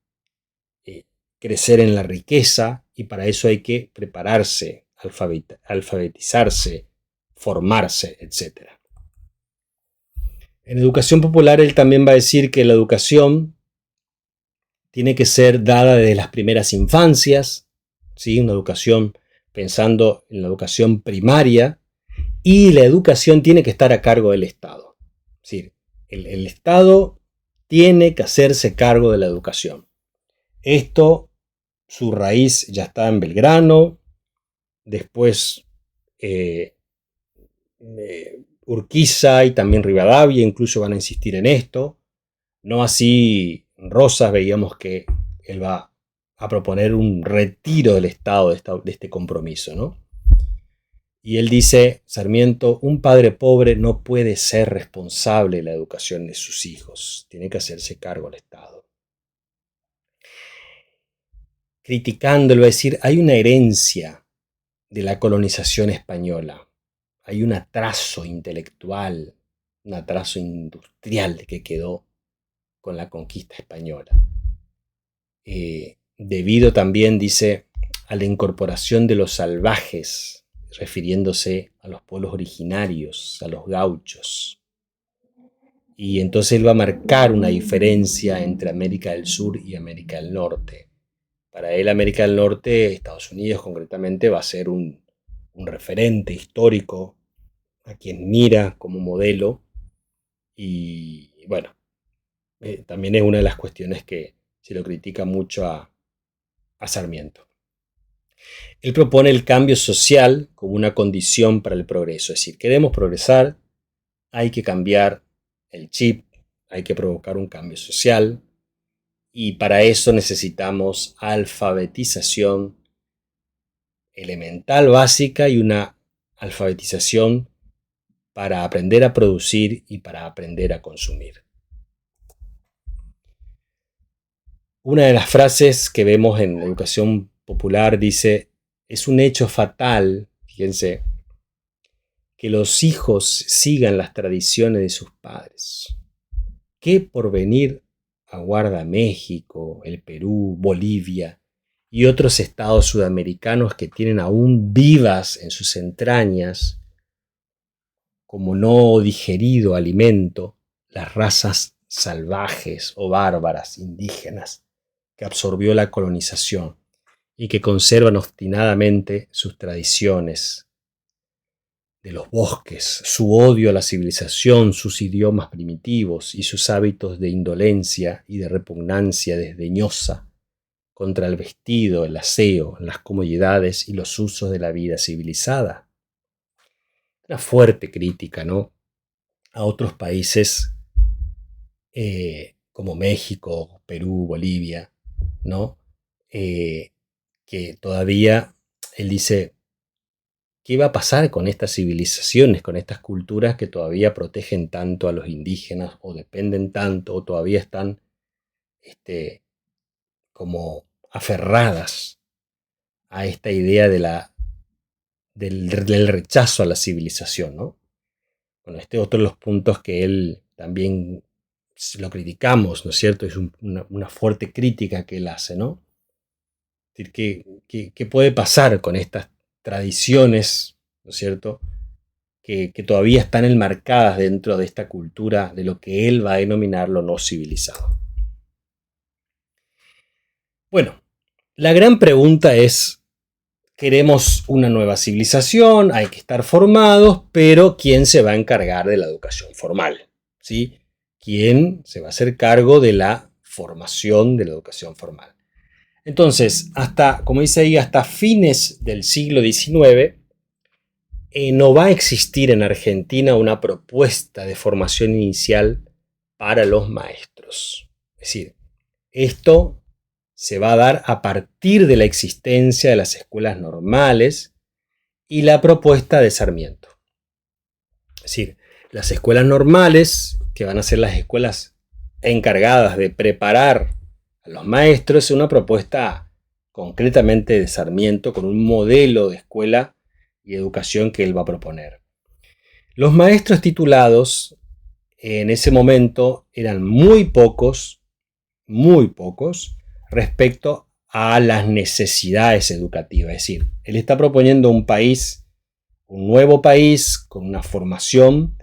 crecer en la riqueza, y para eso hay que prepararse, alfabetizarse, formarse, etc. En educación popular él también va a decir que la educación tiene que ser dada desde las primeras infancias, ¿sí? Una educación pensando en la educación primaria, y la educación tiene que estar a cargo del Estado. Es decir, el Estado tiene que hacerse cargo de la educación. Esto, su raíz ya está en Belgrano, después Urquiza y también Rivadavia incluso van a insistir en esto. No así Rosas, veíamos que él va a proponer un retiro del Estado de este compromiso, ¿no? Y él dice, Sarmiento, un padre pobre no puede ser responsable de la educación de sus hijos, tiene que hacerse cargo el Estado. Criticándolo, es decir, hay una herencia de la colonización española, hay un atraso intelectual, un atraso industrial que quedó con la conquista española. Debido también, dice, a la incorporación de los salvajes, refiriéndose a los pueblos originarios, a los gauchos. Y entonces él va a marcar una diferencia entre América del Sur y América del Norte. Para él, América del Norte, Estados Unidos concretamente, va a ser un referente histórico a quien mira como modelo. Y bueno, también es una de las cuestiones que se lo critica mucho a Sarmiento. Él propone el cambio social como una condición para el progreso. Es decir, queremos progresar, hay que cambiar el chip, hay que provocar un cambio social, y para eso necesitamos alfabetización elemental básica y una alfabetización para aprender a producir y para aprender a consumir. Una de las frases que vemos en la educación popular dice, es un hecho fatal, fíjense, que los hijos sigan las tradiciones de sus padres. ¿Qué porvenir aguarda México, el Perú, Bolivia y otros estados sudamericanos que tienen aún vivas en sus entrañas, como no digerido alimento, las razas salvajes o bárbaras indígenas que absorbió la colonización y que conservan obstinadamente sus tradiciones de los bosques, su odio a la civilización, sus idiomas primitivos y sus hábitos de indolencia y de repugnancia desdeñosa contra el vestido, el aseo, las comodidades y los usos de la vida civilizada? Una fuerte crítica, ¿no?, a otros países como México, Perú, Bolivia, ¿no? Que todavía, él dice, ¿qué va a pasar con estas civilizaciones, con estas culturas que todavía protegen tanto a los indígenas o dependen tanto o todavía están como aferradas a esta idea del rechazo a la civilización, ¿no? Bueno, este es otro de los puntos que él también lo criticamos, ¿no es cierto? Es una fuerte crítica que él hace, ¿no? Es decir, ¿qué puede pasar con estas tradiciones, ¿no es cierto?, que todavía están enmarcadas dentro de esta cultura de lo que él va a denominar lo no civilizado. Bueno, la gran pregunta es, queremos una nueva civilización, hay que estar formados, pero ¿quién se va a encargar de la educación formal? ¿Sí? ¿Quién se va a hacer cargo de la formación de la educación formal? Entonces, como dice ahí, hasta fines del siglo XIX, no va a existir en Argentina una propuesta de formación inicial para los maestros. Es decir, esto se va a dar a partir de la existencia de las escuelas normales y la propuesta de Sarmiento. Es decir, las escuelas normales, que van a ser las escuelas encargadas de preparar a los maestros, es una propuesta concretamente de Sarmiento con un modelo de escuela y educación que él va a proponer. Los maestros titulados en ese momento eran muy pocos respecto a las necesidades educativas. Es decir, él está proponiendo un nuevo país con una formación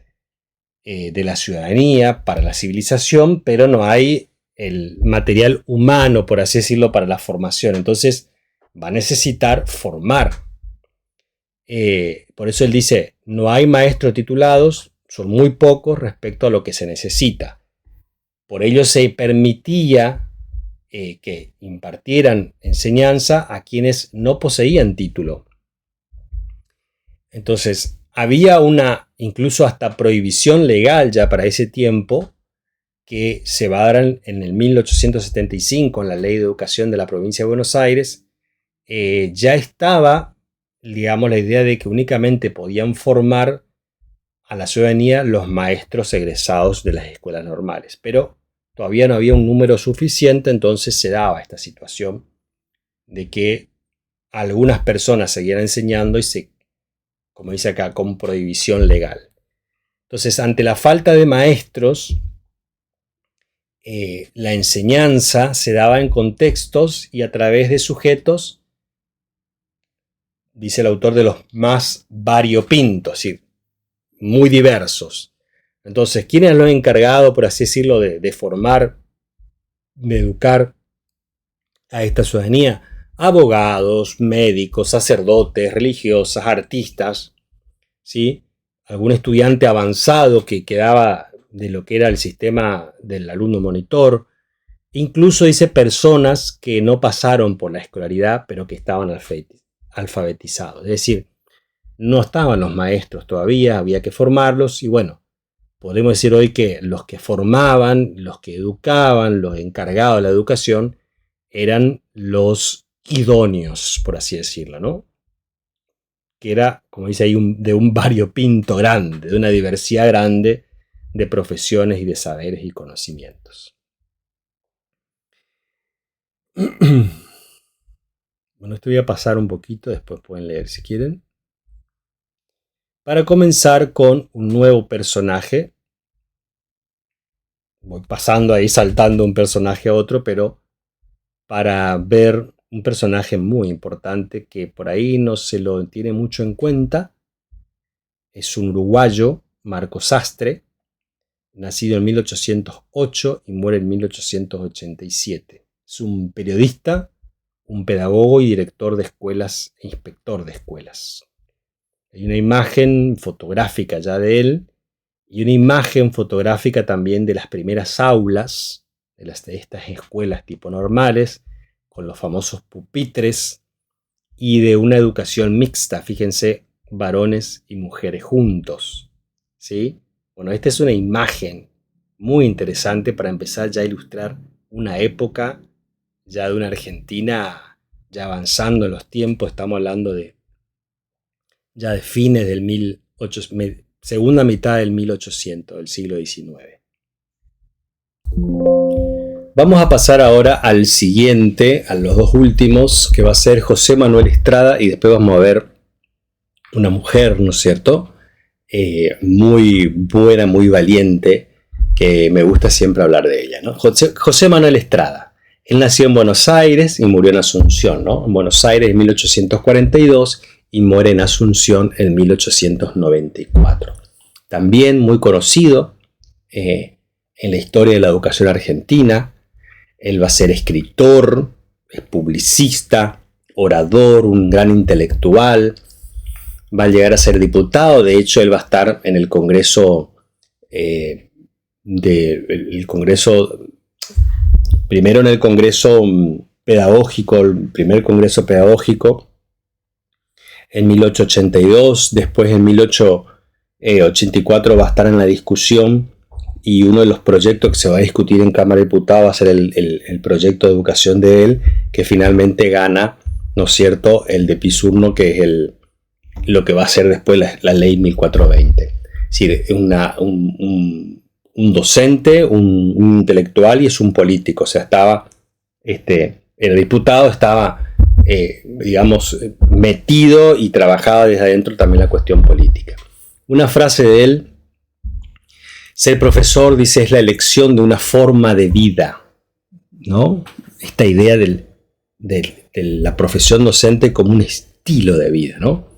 de la ciudadanía para la civilización, pero no hay el material humano, por así decirlo, para la formación. Entonces va a necesitar formar. Por eso él dice, no hay maestros titulados, son muy pocos respecto a lo que se necesita. Por ello se permitía que impartieran enseñanza a quienes no poseían título. Entonces, había incluso hasta prohibición legal ya para ese tiempo, que se va a dar en el 1875 en la Ley de Educación de la Provincia de Buenos Aires. Ya estaba, digamos, la idea de que únicamente podían formar a la ciudadanía los maestros egresados de las escuelas normales, pero todavía no había un número suficiente, entonces se daba esta situación de que algunas personas seguían enseñando y como dice acá, con prohibición legal. Entonces, ante la falta de maestros, la enseñanza se daba en contextos y a través de sujetos, dice el autor, de los más variopintos, es decir, muy diversos. Entonces, ¿quién es lo encargado, por así decirlo, de formar, de educar a esta ciudadanía? Abogados, médicos, sacerdotes, religiosas, artistas, ¿sí? Algún estudiante avanzado que quedaba de lo que era el sistema del alumno monitor. Incluso dice personas que no pasaron por la escolaridad, pero que estaban alfabetizados. Es decir, no estaban los maestros todavía, había que formarlos y bueno, podemos decir hoy que los que formaban, los que educaban, los encargados de la educación, eran los idóneos, por así decirlo, ¿no? Que era, como dice ahí, de un variopinto grande, de una diversidad grande de profesiones y de saberes y conocimientos. Bueno, esto voy a pasar un poquito, después pueden leer si quieren. Para comenzar con un nuevo personaje. Voy pasando ahí, saltando un personaje a otro, pero para ver un personaje muy importante que por ahí no se lo tiene mucho en cuenta. Es un uruguayo, Marco Sastre, nacido en 1808 y muere en 1887. Es un periodista, un pedagogo y director de escuelas e inspector de escuelas. Hay una imagen fotográfica ya de él y una imagen fotográfica también de las primeras aulas de estas escuelas tipo normales, con los famosos pupitres y de una educación mixta, fíjense, varones y mujeres juntos, ¿sí? Bueno, esta es una imagen muy interesante para empezar ya a ilustrar una época ya de una Argentina ya avanzando en los tiempos. Estamos hablando de ya de fines del 1800, segunda mitad del 1800, del siglo XIX. Vamos a pasar ahora al siguiente, a los dos últimos, que va a ser José Manuel Estrada, y después vamos a ver una mujer, ¿no es cierto? Muy buena, muy valiente, que me gusta siempre hablar de ella, ¿no? José Manuel Estrada. Él nació en Buenos Aires y murió en Asunción, ¿no? En Buenos Aires en 1842 y muere en Asunción en 1894. También muy conocido en la historia de la educación argentina. Él va a ser escritor, es publicista, orador, un gran intelectual. Va a llegar a ser diputado. De hecho, él va a estar en el Congreso, primero en el Congreso pedagógico, el primer Congreso pedagógico, en 1882, después en 1884 va a estar en la discusión, y uno de los proyectos que se va a discutir en Cámara de Diputados va a ser el proyecto de educación de él, que finalmente gana, ¿no es cierto?, el de Pisurno, que es lo que va a ser después la ley 1420. Es decir, un docente, un intelectual y es un político. O sea, el diputado estaba digamos, metido y trabajaba desde adentro también la cuestión política. Una frase de él: ser profesor, dice, es la elección de una forma de vida, ¿no? Esta idea de la profesión docente como un estilo de vida, ¿no?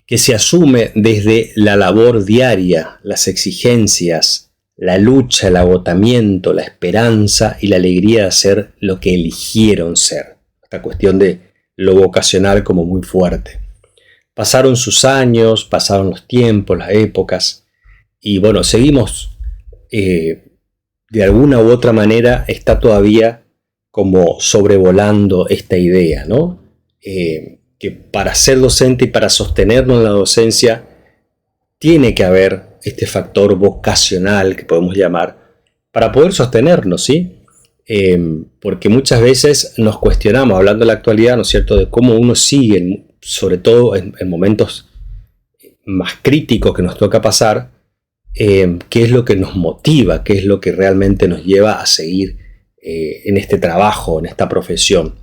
Que se asume desde la labor diaria, las exigencias, la lucha, el agotamiento, la esperanza y la alegría de hacer lo que eligieron ser. Esta cuestión de lo vocacional como muy fuerte. Pasaron sus años, pasaron los tiempos, las épocas, y bueno, seguimos, de alguna u otra manera, está todavía como sobrevolando esta idea, ¿no? Que para ser docente y para sostenernos en la docencia tiene que haber este factor vocacional que podemos llamar para poder sostenernos, ¿sí? Porque muchas veces nos cuestionamos, hablando de la actualidad, ¿no es cierto?, de cómo uno sigue, sobre todo en momentos más críticos que nos toca pasar, qué es lo que nos motiva, qué es lo que realmente nos lleva a seguir en este trabajo, en esta profesión.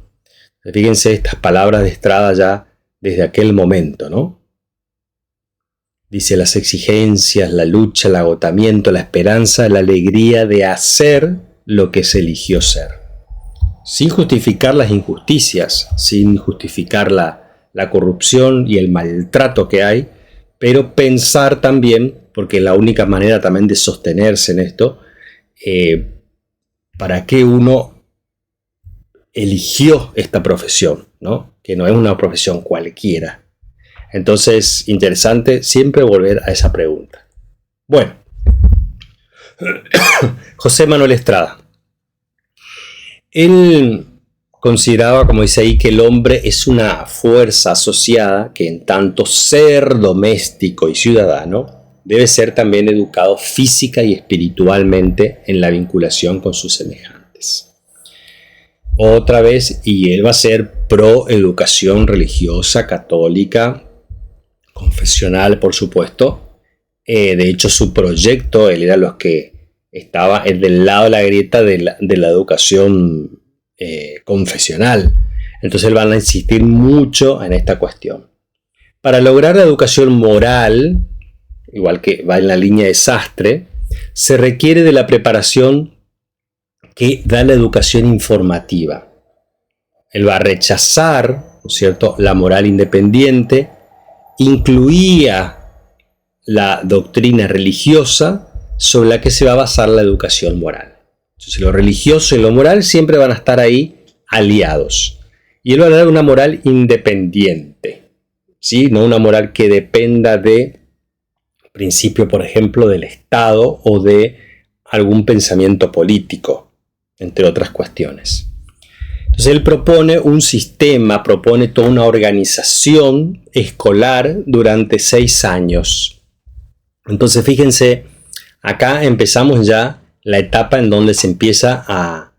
Fíjense estas palabras de Estrada ya desde aquel momento, ¿no? Dice: las exigencias, la lucha, el agotamiento, la esperanza, la alegría de hacer lo que se eligió ser. Sin justificar las injusticias, sin justificar la corrupción y el maltrato que hay, pero pensar también, porque la única manera también de sostenerse en esto, para qué uno eligió esta profesión, ¿no? Que no es una profesión cualquiera. Entonces, interesante siempre volver a esa pregunta. Bueno, José Manuel Estrada. Él consideraba, como dice ahí, que el hombre es una fuerza asociada que, en tanto ser doméstico y ciudadano, debe ser también educado física y espiritualmente en la vinculación con sus semejantes. Otra vez, y él va a ser pro educación religiosa, católica, confesional, por supuesto. De hecho, su proyecto, él era los que estaba del lado de la grieta de la educación confesional. Entonces van a insistir mucho en esta cuestión. Para lograr la educación moral, igual que va en la línea de Sastre, se requiere de la preparación que da la educación informativa. Él va a rechazar, ¿no es cierto?, la moral independiente, incluía la doctrina religiosa sobre la que se va a basar la educación moral. Entonces, lo religioso y lo moral siempre van a estar ahí aliados. Y él va a dar una moral independiente, ¿sí? No una moral que dependa de principio, por ejemplo, del Estado o de algún pensamiento político, entre otras cuestiones. Entonces él propone un sistema, propone toda una organización escolar durante 6 años. Entonces fíjense, acá empezamos ya la etapa en donde se empieza a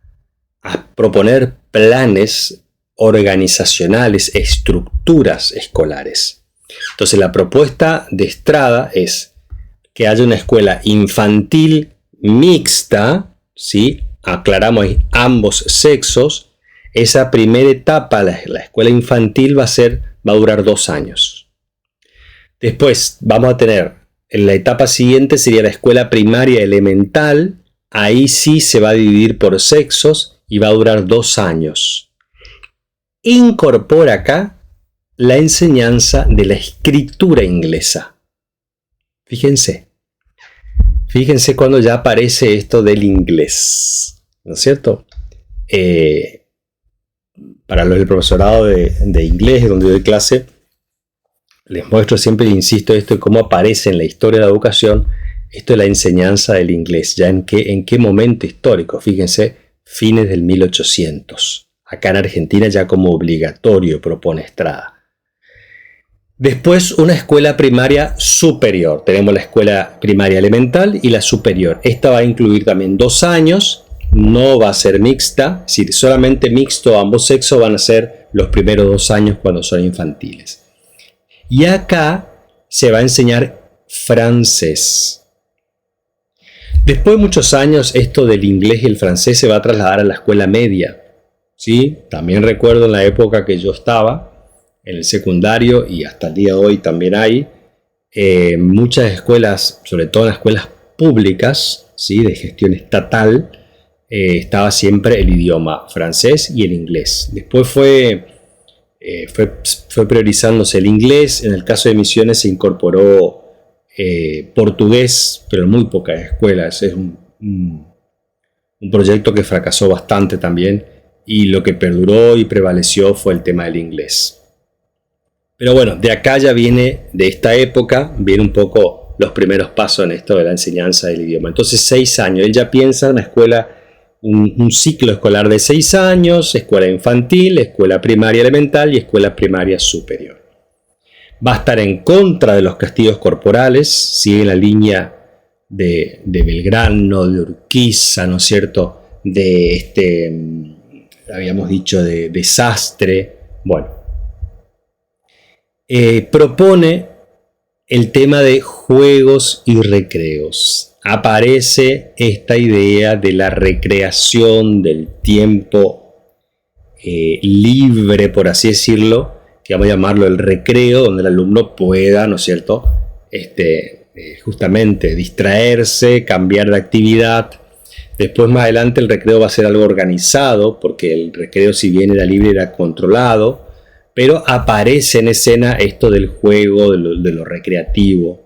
proponer planes organizacionales, estructuras escolares. Entonces la propuesta de Estrada es que haya una escuela infantil mixta, ¿sí? Aclaramos ahí, ambos sexos. Esa primera etapa, la escuela infantil, va a durar 2 años. Después vamos a tener, en la etapa siguiente sería la escuela primaria elemental. Ahí sí se va a dividir por sexos y va a durar 2 años. Incorpora acá la enseñanza de la escritura inglesa. Fíjense cuando ya aparece esto del inglés, ¿no es cierto? Para los del profesorado de inglés, donde doy clase, les muestro siempre, insisto, esto de cómo aparece en la historia de la educación, esto de la enseñanza del inglés, ya en qué momento histórico, fíjense, fines del 1800. Acá en Argentina ya como obligatorio propone Estrada. Después una escuela primaria superior. Tenemos la escuela primaria elemental y la superior. Esta va a incluir también 2 años. No va a ser mixta, es decir, solamente mixto, ambos sexos van a ser los primeros 2 años cuando son infantiles. Y acá se va a enseñar francés. Después de muchos años, esto del inglés y el francés se va a trasladar a la escuela media. ¿Sí? También recuerdo en la época que yo estaba, en el secundario, y hasta el día de hoy también hay, muchas escuelas, sobre todo en las escuelas públicas, ¿sí?, de gestión estatal, estaba siempre el idioma francés y el inglés. Después fue priorizándose el inglés. En el caso de Misiones se incorporó portugués, pero en muy pocas escuelas. Es un proyecto que fracasó bastante también, y lo que perduró y prevaleció fue el tema del inglés. Pero bueno, de acá ya viene, de esta época, viene un poco los primeros pasos en esto de la enseñanza del idioma. Entonces 6 años, él ya piensa en una escuela, un ciclo escolar de 6 años, escuela infantil, escuela primaria elemental y escuela primaria superior. Va a estar en contra de los castigos corporales, sigue en la línea de Belgrano, de Urquiza, ¿no es cierto?, habíamos dicho, de Sastre. Bueno, propone el tema de juegos y recreos. Aparece esta idea de la recreación, del tiempo libre, por así decirlo, que vamos a llamarlo el recreo, donde el alumno pueda, ¿no es cierto?, justamente distraerse, cambiar de actividad. Después, más adelante, el recreo va a ser algo organizado, porque el recreo, si bien era libre, era controlado, pero aparece en escena esto del juego, de lo recreativo,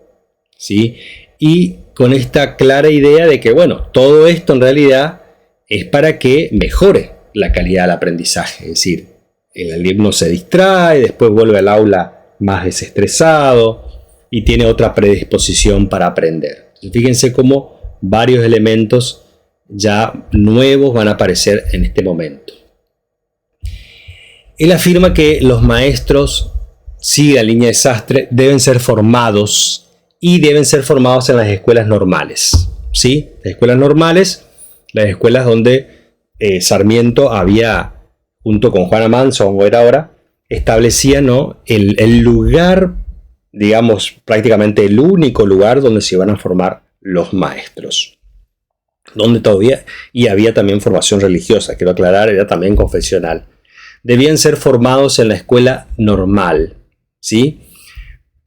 ¿sí? Y con esta clara idea de que, bueno, todo esto en realidad es para que mejore la calidad del aprendizaje. Es decir, el alumno se distrae, después vuelve al aula más desestresado y tiene otra predisposición para aprender. Entonces, fíjense cómo varios elementos ya nuevos van a aparecer en este momento. Él afirma que los maestros, sigue la línea de Sastre, deben ser formados y deben ser formados en las escuelas normales. ¿Sí? Las escuelas normales, las escuelas donde Sarmiento había, junto con Juana Manso, como era ahora, establecía, ¿no?, el lugar, digamos, prácticamente el único lugar donde se iban a formar los maestros. donde todavía, y había también formación religiosa, quiero aclarar, era también confesional. Debían ser formados en la escuela normal, ¿sí?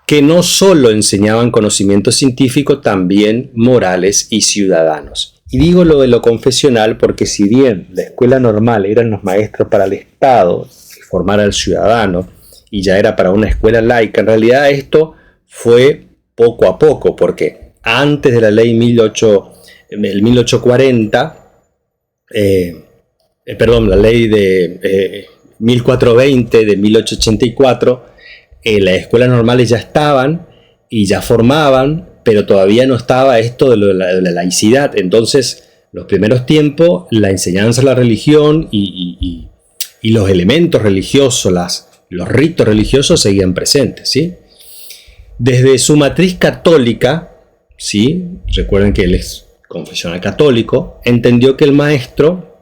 Que no solo enseñaban conocimiento científico, también morales y ciudadanos. Y digo lo de lo confesional porque si bien la escuela normal eran los maestros para el Estado, formar al ciudadano, y ya era para una escuela laica, en realidad esto fue poco a poco, porque antes de la ley 1840, la ley de 1420 de 1884, las escuelas normales ya estaban y ya formaban, pero todavía no estaba esto de la laicidad. Entonces, los primeros tiempos, la enseñanza de la religión y los elementos religiosos, los ritos religiosos seguían presentes, ¿sí? Desde su matriz católica, ¿sí? Recuerden que él es confesional católico, entendió que el maestro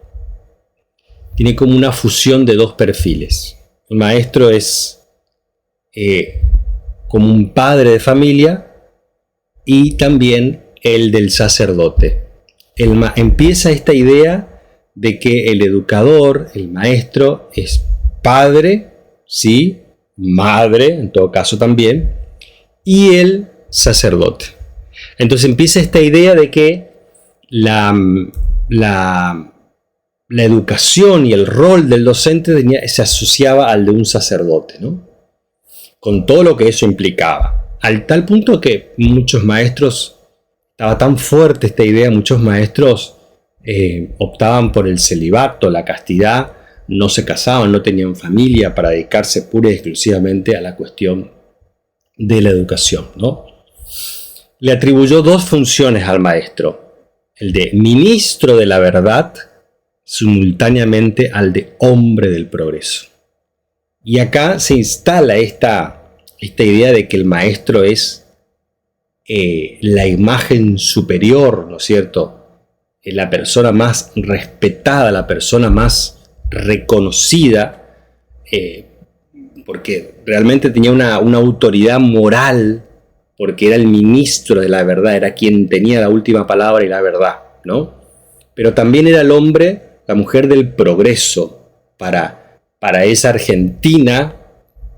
tiene como una fusión de dos perfiles. El maestro es como un padre de familia y también el del sacerdote. Empieza esta idea de que el educador, el maestro, es padre, ¿sí? Madre, en todo caso también, y el sacerdote. Entonces empieza esta idea de que la educación y el rol del docente se asociaba al de un sacerdote, ¿no? Con todo lo que eso implicaba. Al tal punto que muchos maestros, estaba tan fuerte esta idea, muchos maestros optaban por el celibato, la castidad, no se casaban, no tenían familia para dedicarse pura y exclusivamente a la cuestión de la educación, ¿no? Le atribuyó dos funciones al maestro, el de ministro de la verdad, simultáneamente al de hombre del progreso. Y acá se instala esta idea de que el maestro es la imagen superior, ¿no es cierto? La persona más respetada, la persona más reconocida, porque realmente tenía una autoridad moral, porque era el ministro de la verdad, era quien tenía la última palabra y la verdad, ¿no? Pero también era el hombre, la mujer del progreso, para esa Argentina,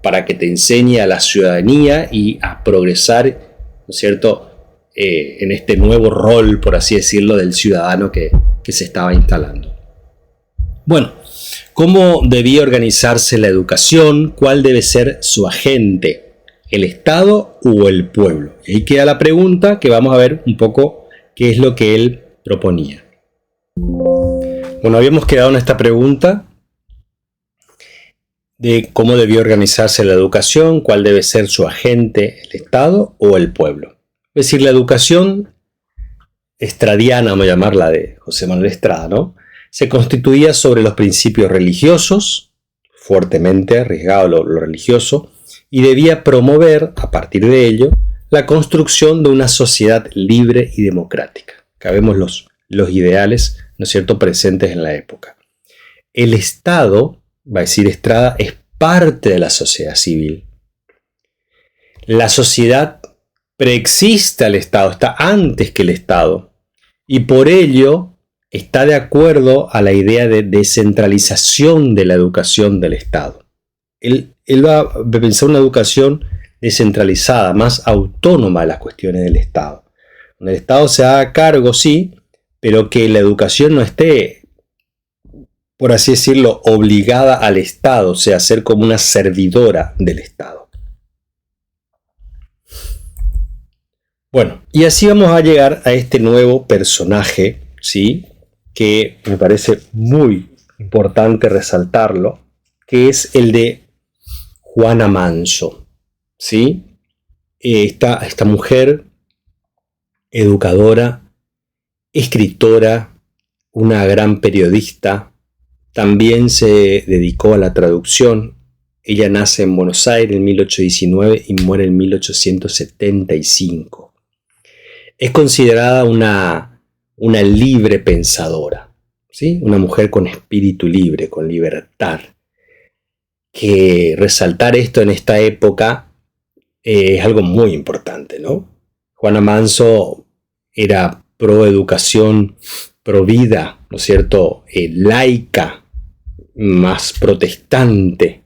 para que te enseñe a la ciudadanía y a progresar, ¿no es cierto?, en este nuevo rol, por así decirlo, del ciudadano que se estaba instalando. Bueno, ¿cómo debía organizarse la educación? ¿Cuál debe ser su agente? ¿El Estado o el pueblo? Y ahí queda la pregunta que vamos a ver un poco qué es lo que él proponía. Bueno, habíamos quedado en esta pregunta de cómo debió organizarse la educación, cuál debe ser su agente, el Estado o el pueblo. Es decir, la educación estradiana, vamos a llamarla, de José Manuel Estrada, ¿no?, se constituía sobre los principios religiosos, fuertemente arriesgado lo religioso, y debía promover, a partir de ello, la construcción de una sociedad libre y democrática. Acá vemos los ideales, ¿no es cierto?, presentes en la época. El Estado, va a decir Estrada, es parte de la sociedad civil. La sociedad preexiste al Estado, está antes que el Estado, y por ello está de acuerdo a la idea de descentralización de la educación del Estado. Él va a pensar una educación descentralizada, más autónoma de las cuestiones del Estado. Donde el Estado se haga cargo, sí, pero que la educación no esté, por así decirlo, obligada al Estado, o sea, ser como una servidora del Estado. Bueno, y así vamos a llegar a este nuevo personaje, ¿sí?, que me parece muy importante resaltarlo, que es el de Juana Manso, ¿sí? Esta mujer educadora, escritora, una gran periodista, también se dedicó a la traducción. Ella nace en Buenos Aires en 1819 y muere en 1875. Es considerada una libre pensadora, ¿sí? Una mujer con espíritu libre, con libertad. Que resaltar esto en esta época es algo muy importante, ¿no? Juana Manso era pro educación, pro vida, ¿no es cierto?, laica, más protestante.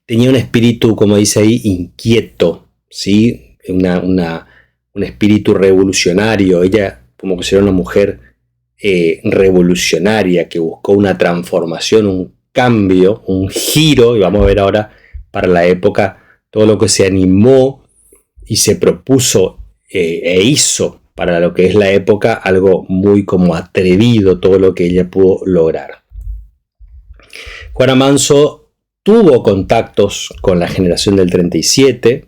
Tenía un espíritu, como dice ahí, inquieto, ¿sí? Un espíritu revolucionario. Ella, como que era una mujer revolucionaria que buscó una transformación, un cambio, un giro, y vamos a ver ahora para la época todo lo que se animó y se propuso e hizo para lo que es la época, algo muy como atrevido, todo lo que ella pudo lograr. Juana Manso tuvo contactos con la generación del 37.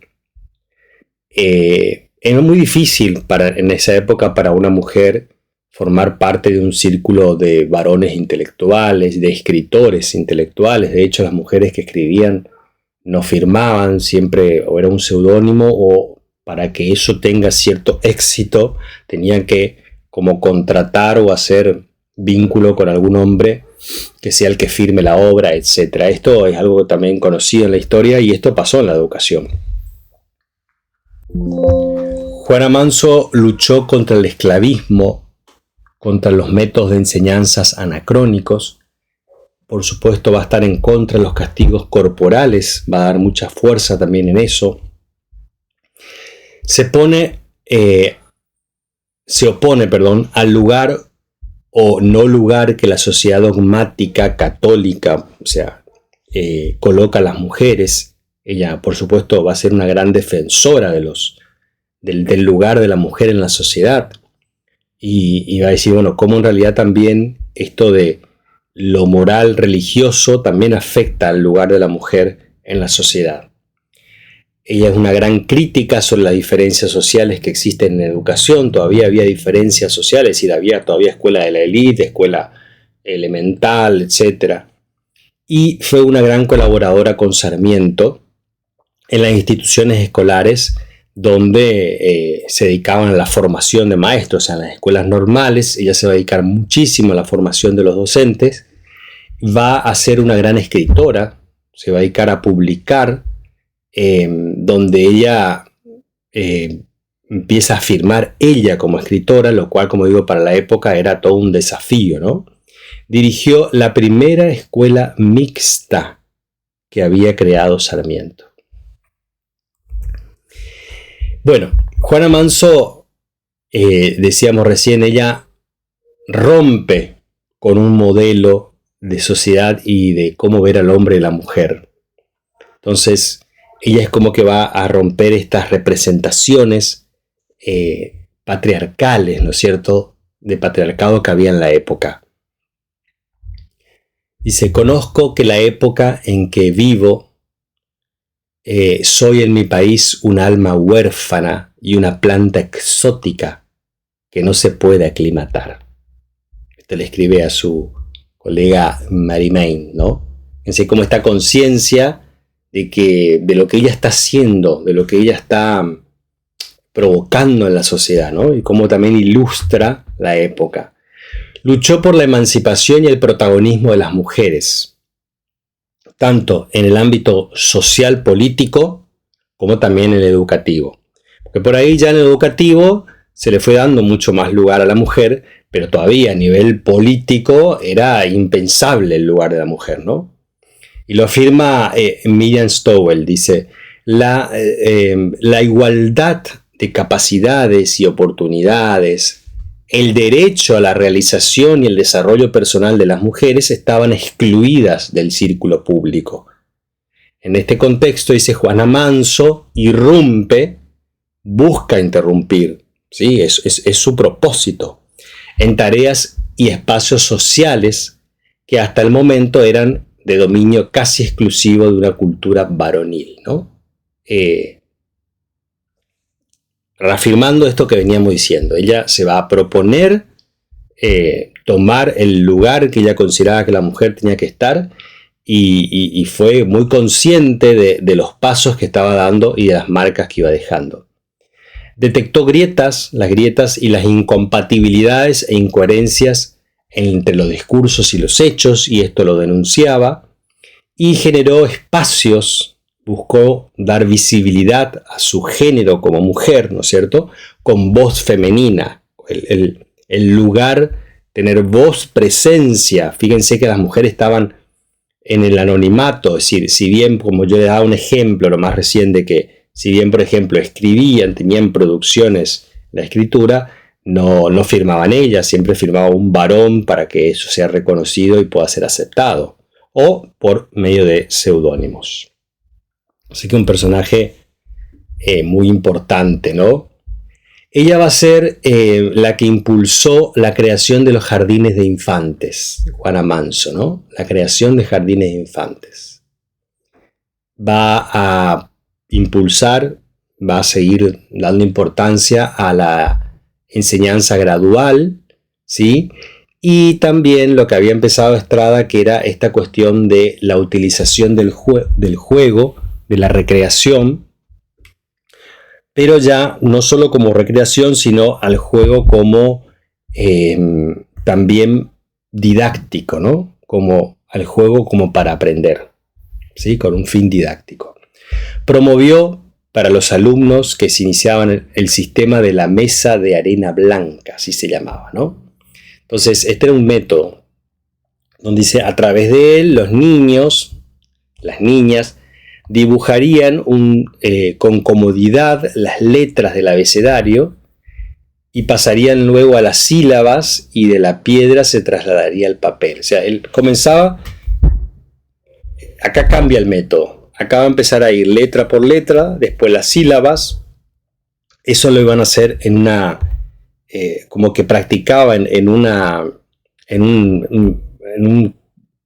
Era muy difícil en esa época para una mujer formar parte de un círculo de varones intelectuales, de escritores intelectuales. De hecho, las mujeres que escribían no firmaban, siempre o era un seudónimo, o para que eso tenga cierto éxito tenían que como contratar o hacer vínculo con algún hombre que sea el que firme la obra, etc. Esto es algo también conocido en la historia y esto pasó en la educación. Juana Manso luchó contra el esclavismo, contra los métodos de enseñanzas anacrónicos. Por supuesto va a estar en contra de los castigos corporales, va a dar mucha fuerza también en eso. Se opone, al lugar o no lugar que la sociedad dogmática católica, o sea, coloca a las mujeres. Ella, por supuesto, va a ser una gran defensora del lugar de la mujer en la sociedad. Y va a decir, bueno, cómo en realidad también esto de lo moral religioso también afecta al lugar de la mujer en la sociedad. Ella es una gran crítica sobre las diferencias sociales que existen en educación. Todavía había diferencias sociales y había todavía escuela de la élite, escuela elemental, etc. Y fue una gran colaboradora con Sarmiento en las instituciones escolares donde se dedicaban a la formación de maestros. O sea, en las escuelas normales ella se va a dedicar muchísimo a la formación de los docentes. Va a ser una gran escritora, se va a dedicar a publicar, donde ella empieza a afirmar ella como escritora, lo cual, como digo, para la época era todo un desafío, ¿no? Dirigió la primera escuela mixta que había creado Sarmiento. Bueno, Juana Manso, decíamos recién, ella rompe con un modelo de sociedad y de cómo ver al hombre y la mujer. Entonces, ella es como que va a romper estas representaciones patriarcales, ¿no es cierto?, de patriarcado que había en la época. Dice, conozco que la época en que vivo, soy en mi país un alma huérfana y una planta exótica que no se puede aclimatar. Esto le escribe a su colega Marie-Main, ¿no? Así como esta conciencia de lo que ella está haciendo, de lo que ella está provocando en la sociedad, ¿no? Y cómo también ilustra la época. Luchó por la emancipación y el protagonismo de las mujeres, tanto en el ámbito social político como también en el educativo. Porque por ahí ya en el educativo se le fue dando mucho más lugar a la mujer, pero todavía a nivel político era impensable el lugar de la mujer, ¿no? Y lo afirma Miriam Stowell, dice, la igualdad de capacidades y oportunidades, el derecho a la realización y el desarrollo personal de las mujeres estaban excluidas del círculo público. En este contexto, dice, Juana Manso irrumpe, busca interrumpir, ¿sí? Es su propósito, en tareas y espacios sociales que hasta el momento eran de dominio casi exclusivo de una cultura varonil, ¿no? Reafirmando esto que veníamos diciendo, ella se va a proponer tomar el lugar que ella consideraba que la mujer tenía que estar y fue muy consciente de los pasos que estaba dando y de las marcas que iba dejando. Detectó las grietas y las incompatibilidades e incoherencias entre los discursos y los hechos, y esto lo denunciaba, y generó espacios, buscó dar visibilidad a su género como mujer, ¿no es cierto?, con voz femenina, el lugar, tener voz, presencia. Fíjense que las mujeres estaban en el anonimato, es decir, si bien, como yo les daba un ejemplo, lo más reciente, que si bien, por ejemplo, escribían, tenían producciones, la escritura, no firmaban ellas, siempre firmaba un varón para que eso sea reconocido y pueda ser aceptado, o por medio de seudónimos. Así que un personaje muy importante, ¿no? Ella va a ser la que impulsó la creación de los jardines de infantes, Juana Manso, ¿no? La creación de jardines de infantes. Va a impulsar, va a seguir dando importancia a la enseñanza gradual, ¿sí? Y también lo que había empezado Estrada, que era esta cuestión de la utilización del juego, de la recreación, pero ya no solo como recreación, sino al juego como también didáctico, ¿no? Como al juego como para aprender, ¿sí? Con un fin didáctico. Promovió para los alumnos que se iniciaban el sistema de la mesa de arena blanca, así se llamaba, ¿no? Entonces, este era un método donde dice, a través de él, los niños, las niñas, dibujarían con comodidad las letras del abecedario y pasarían luego a las sílabas, y de la piedra se trasladaría al papel. O sea, él comenzaba, acá cambia el método, acá va a empezar a ir letra por letra, después las sílabas. Eso lo iban a hacer en una, como que practicaba en un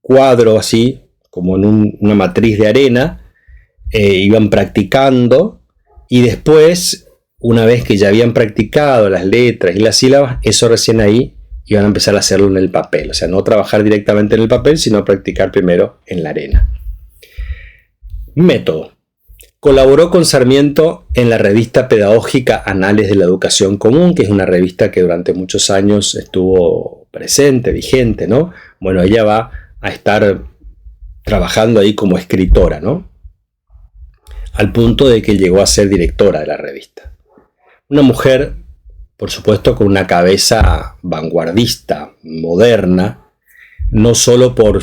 cuadro así, como en una matriz de arena. Iban practicando, y después, una vez que ya habían practicado las letras y las sílabas, eso recién ahí iban a empezar a hacerlo en el papel. O sea, no trabajar directamente en el papel, sino practicar primero en la arena. Método. Colaboró con Sarmiento en la revista pedagógica Anales de la Educación Común, que es una revista que durante muchos años estuvo presente, vigente, ¿no? Bueno, ella va a estar trabajando ahí como escritora, ¿no? Al punto de que llegó a ser directora de la revista. Una mujer, por supuesto, con una cabeza vanguardista, moderna, no solo por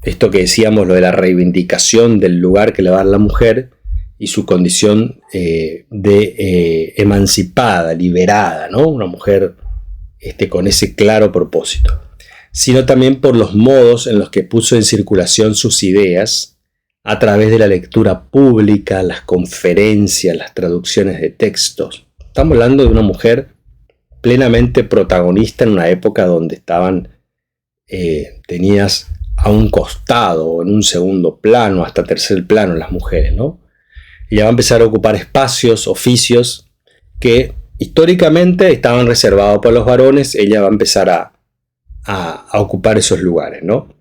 esto que decíamos, lo de la reivindicación del lugar que le va a dar la mujer y su condición de emancipada, liberada, ¿no? Una mujer con ese claro propósito, sino también por los modos en los que puso en circulación sus ideas, a través de la lectura pública, las conferencias, las traducciones de textos. Estamos hablando de una mujer plenamente protagonista en una época donde estaban tenías a un costado o en un segundo plano, hasta tercer plano las mujeres, ¿no? Ella va a empezar a ocupar espacios, oficios que históricamente estaban reservados para los varones. Ella va a empezar a ocupar esos lugares, ¿no?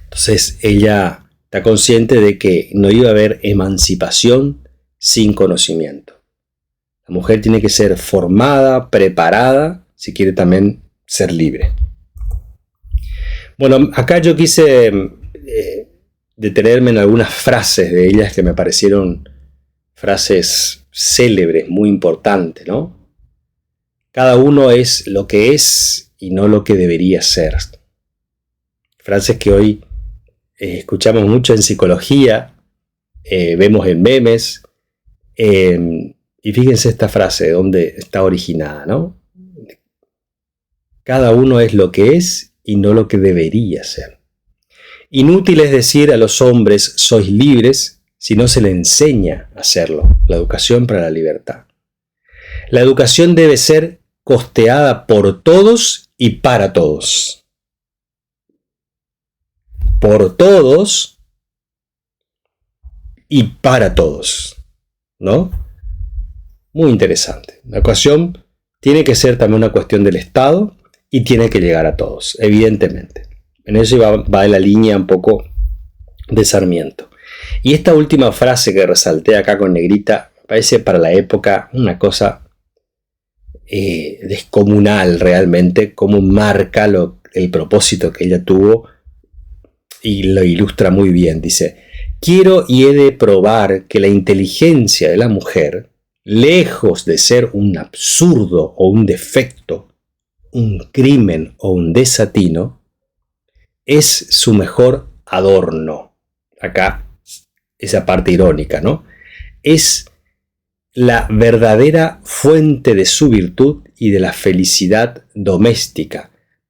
Entonces ella está consciente de que no iba a haber emancipación sin conocimiento. La mujer tiene que ser formada, preparada, si quiere también ser libre. Bueno, acá yo quise detenerme en algunas frases de ellas que me parecieron frases célebres, muy importantes, ¿no? Cada uno es lo que es y no lo que debería ser. Frases que hoy escuchamos mucho en psicología, vemos en memes, y fíjense esta frase de dónde está originada, ¿no? Cada uno es lo que es y no lo que debería ser. Inútil es decir a los hombres sois libres si no se les enseña a hacerlo. La educación para la libertad. La educación debe ser costeada por todos y para todos. Por todos y para todos, ¿no? Muy interesante. La educación tiene que ser también una cuestión del Estado y tiene que llegar a todos, evidentemente. En eso va en la línea un poco de Sarmiento. Y esta última frase que resalté acá con negrita, me parece para la época una cosa descomunal realmente, cómo marca el propósito que ella tuvo, y lo ilustra muy bien. Dice: Quiero y he de probar que la inteligencia de la mujer, lejos de ser un absurdo o un defecto, un crimen o un desatino, es su mejor adorno. Acá, esa parte irónica, ¿no? Es la verdadera fuente de su virtud y de la felicidad doméstica,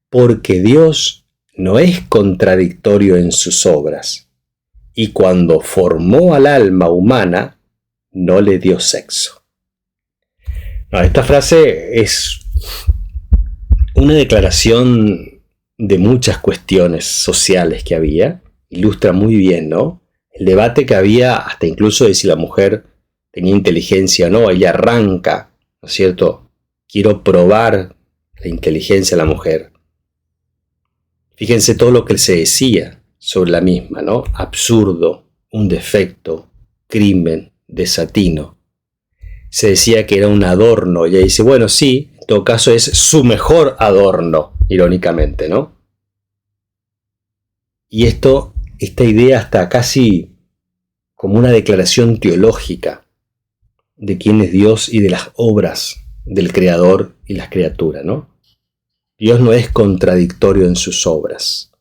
porque Dios no es contradictorio en sus obras, y cuando formó al alma humana, no le dio sexo. No, esta frase es una declaración de muchas cuestiones sociales que había, ilustra muy bien, ¿no? El debate que había hasta incluso de si la mujer tenía inteligencia o no. Ella arranca, ¿no es cierto? Quiero probar la inteligencia de la mujer. Fíjense todo lo que se decía sobre la misma, ¿no? Absurdo, un defecto, crimen, desatino. Se decía que era un adorno. Ella dice, bueno, sí, en todo caso es su mejor adorno, irónicamente, ¿no? Y esta idea está casi como una declaración teológica de quién es Dios y de las obras del Creador y las criaturas, ¿no? Dios no es contradictorio en sus obras.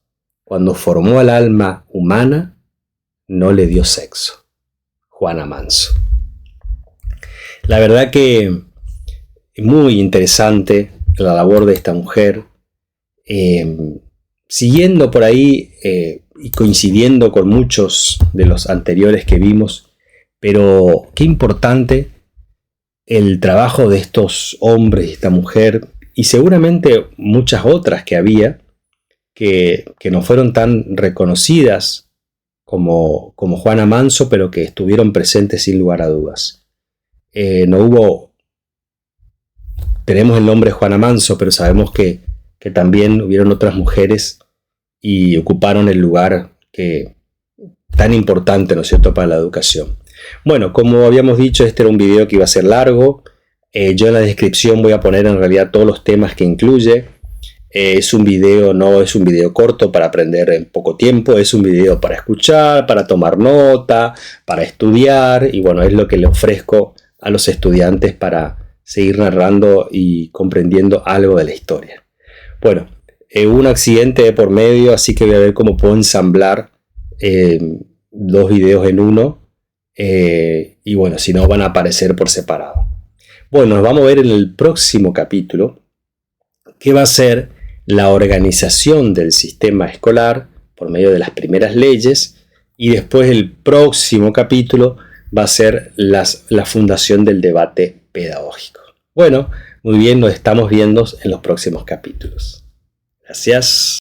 Cuando formó al alma humana, no le dio sexo. Juana Manso. La verdad que es muy interesante la labor de esta mujer. Siguiendo por ahí y coincidiendo con muchos de los anteriores que vimos, pero qué importante el trabajo de estos hombres y esta mujer, y seguramente muchas otras que había, que no fueron tan reconocidas como Juana Manso, pero que estuvieron presentes sin lugar a dudas. Tenemos el nombre Juana Manso, pero sabemos que también hubieron otras mujeres y ocuparon el lugar tan importante, ¿no es cierto?, para la educación. Bueno, como habíamos dicho, este era un video que iba a ser largo. Yo en la descripción voy a poner en realidad todos los temas que incluye. Es un video, no es un video corto para aprender en poco tiempo, es un video para escuchar, para tomar nota, para estudiar, y bueno, es lo que le ofrezco a los estudiantes para seguir narrando y comprendiendo algo de la historia. Bueno, hubo un accidente de por medio, así que voy a ver cómo puedo ensamblar dos videos en uno, y bueno, si no van a aparecer por separado. Bueno, nos vamos a ver en el próximo capítulo, que va a ser la organización del sistema escolar por medio de las primeras leyes, y después el próximo capítulo va a ser la fundación del debate pedagógico. Bueno, muy bien, nos estamos viendo en los próximos capítulos. Gracias.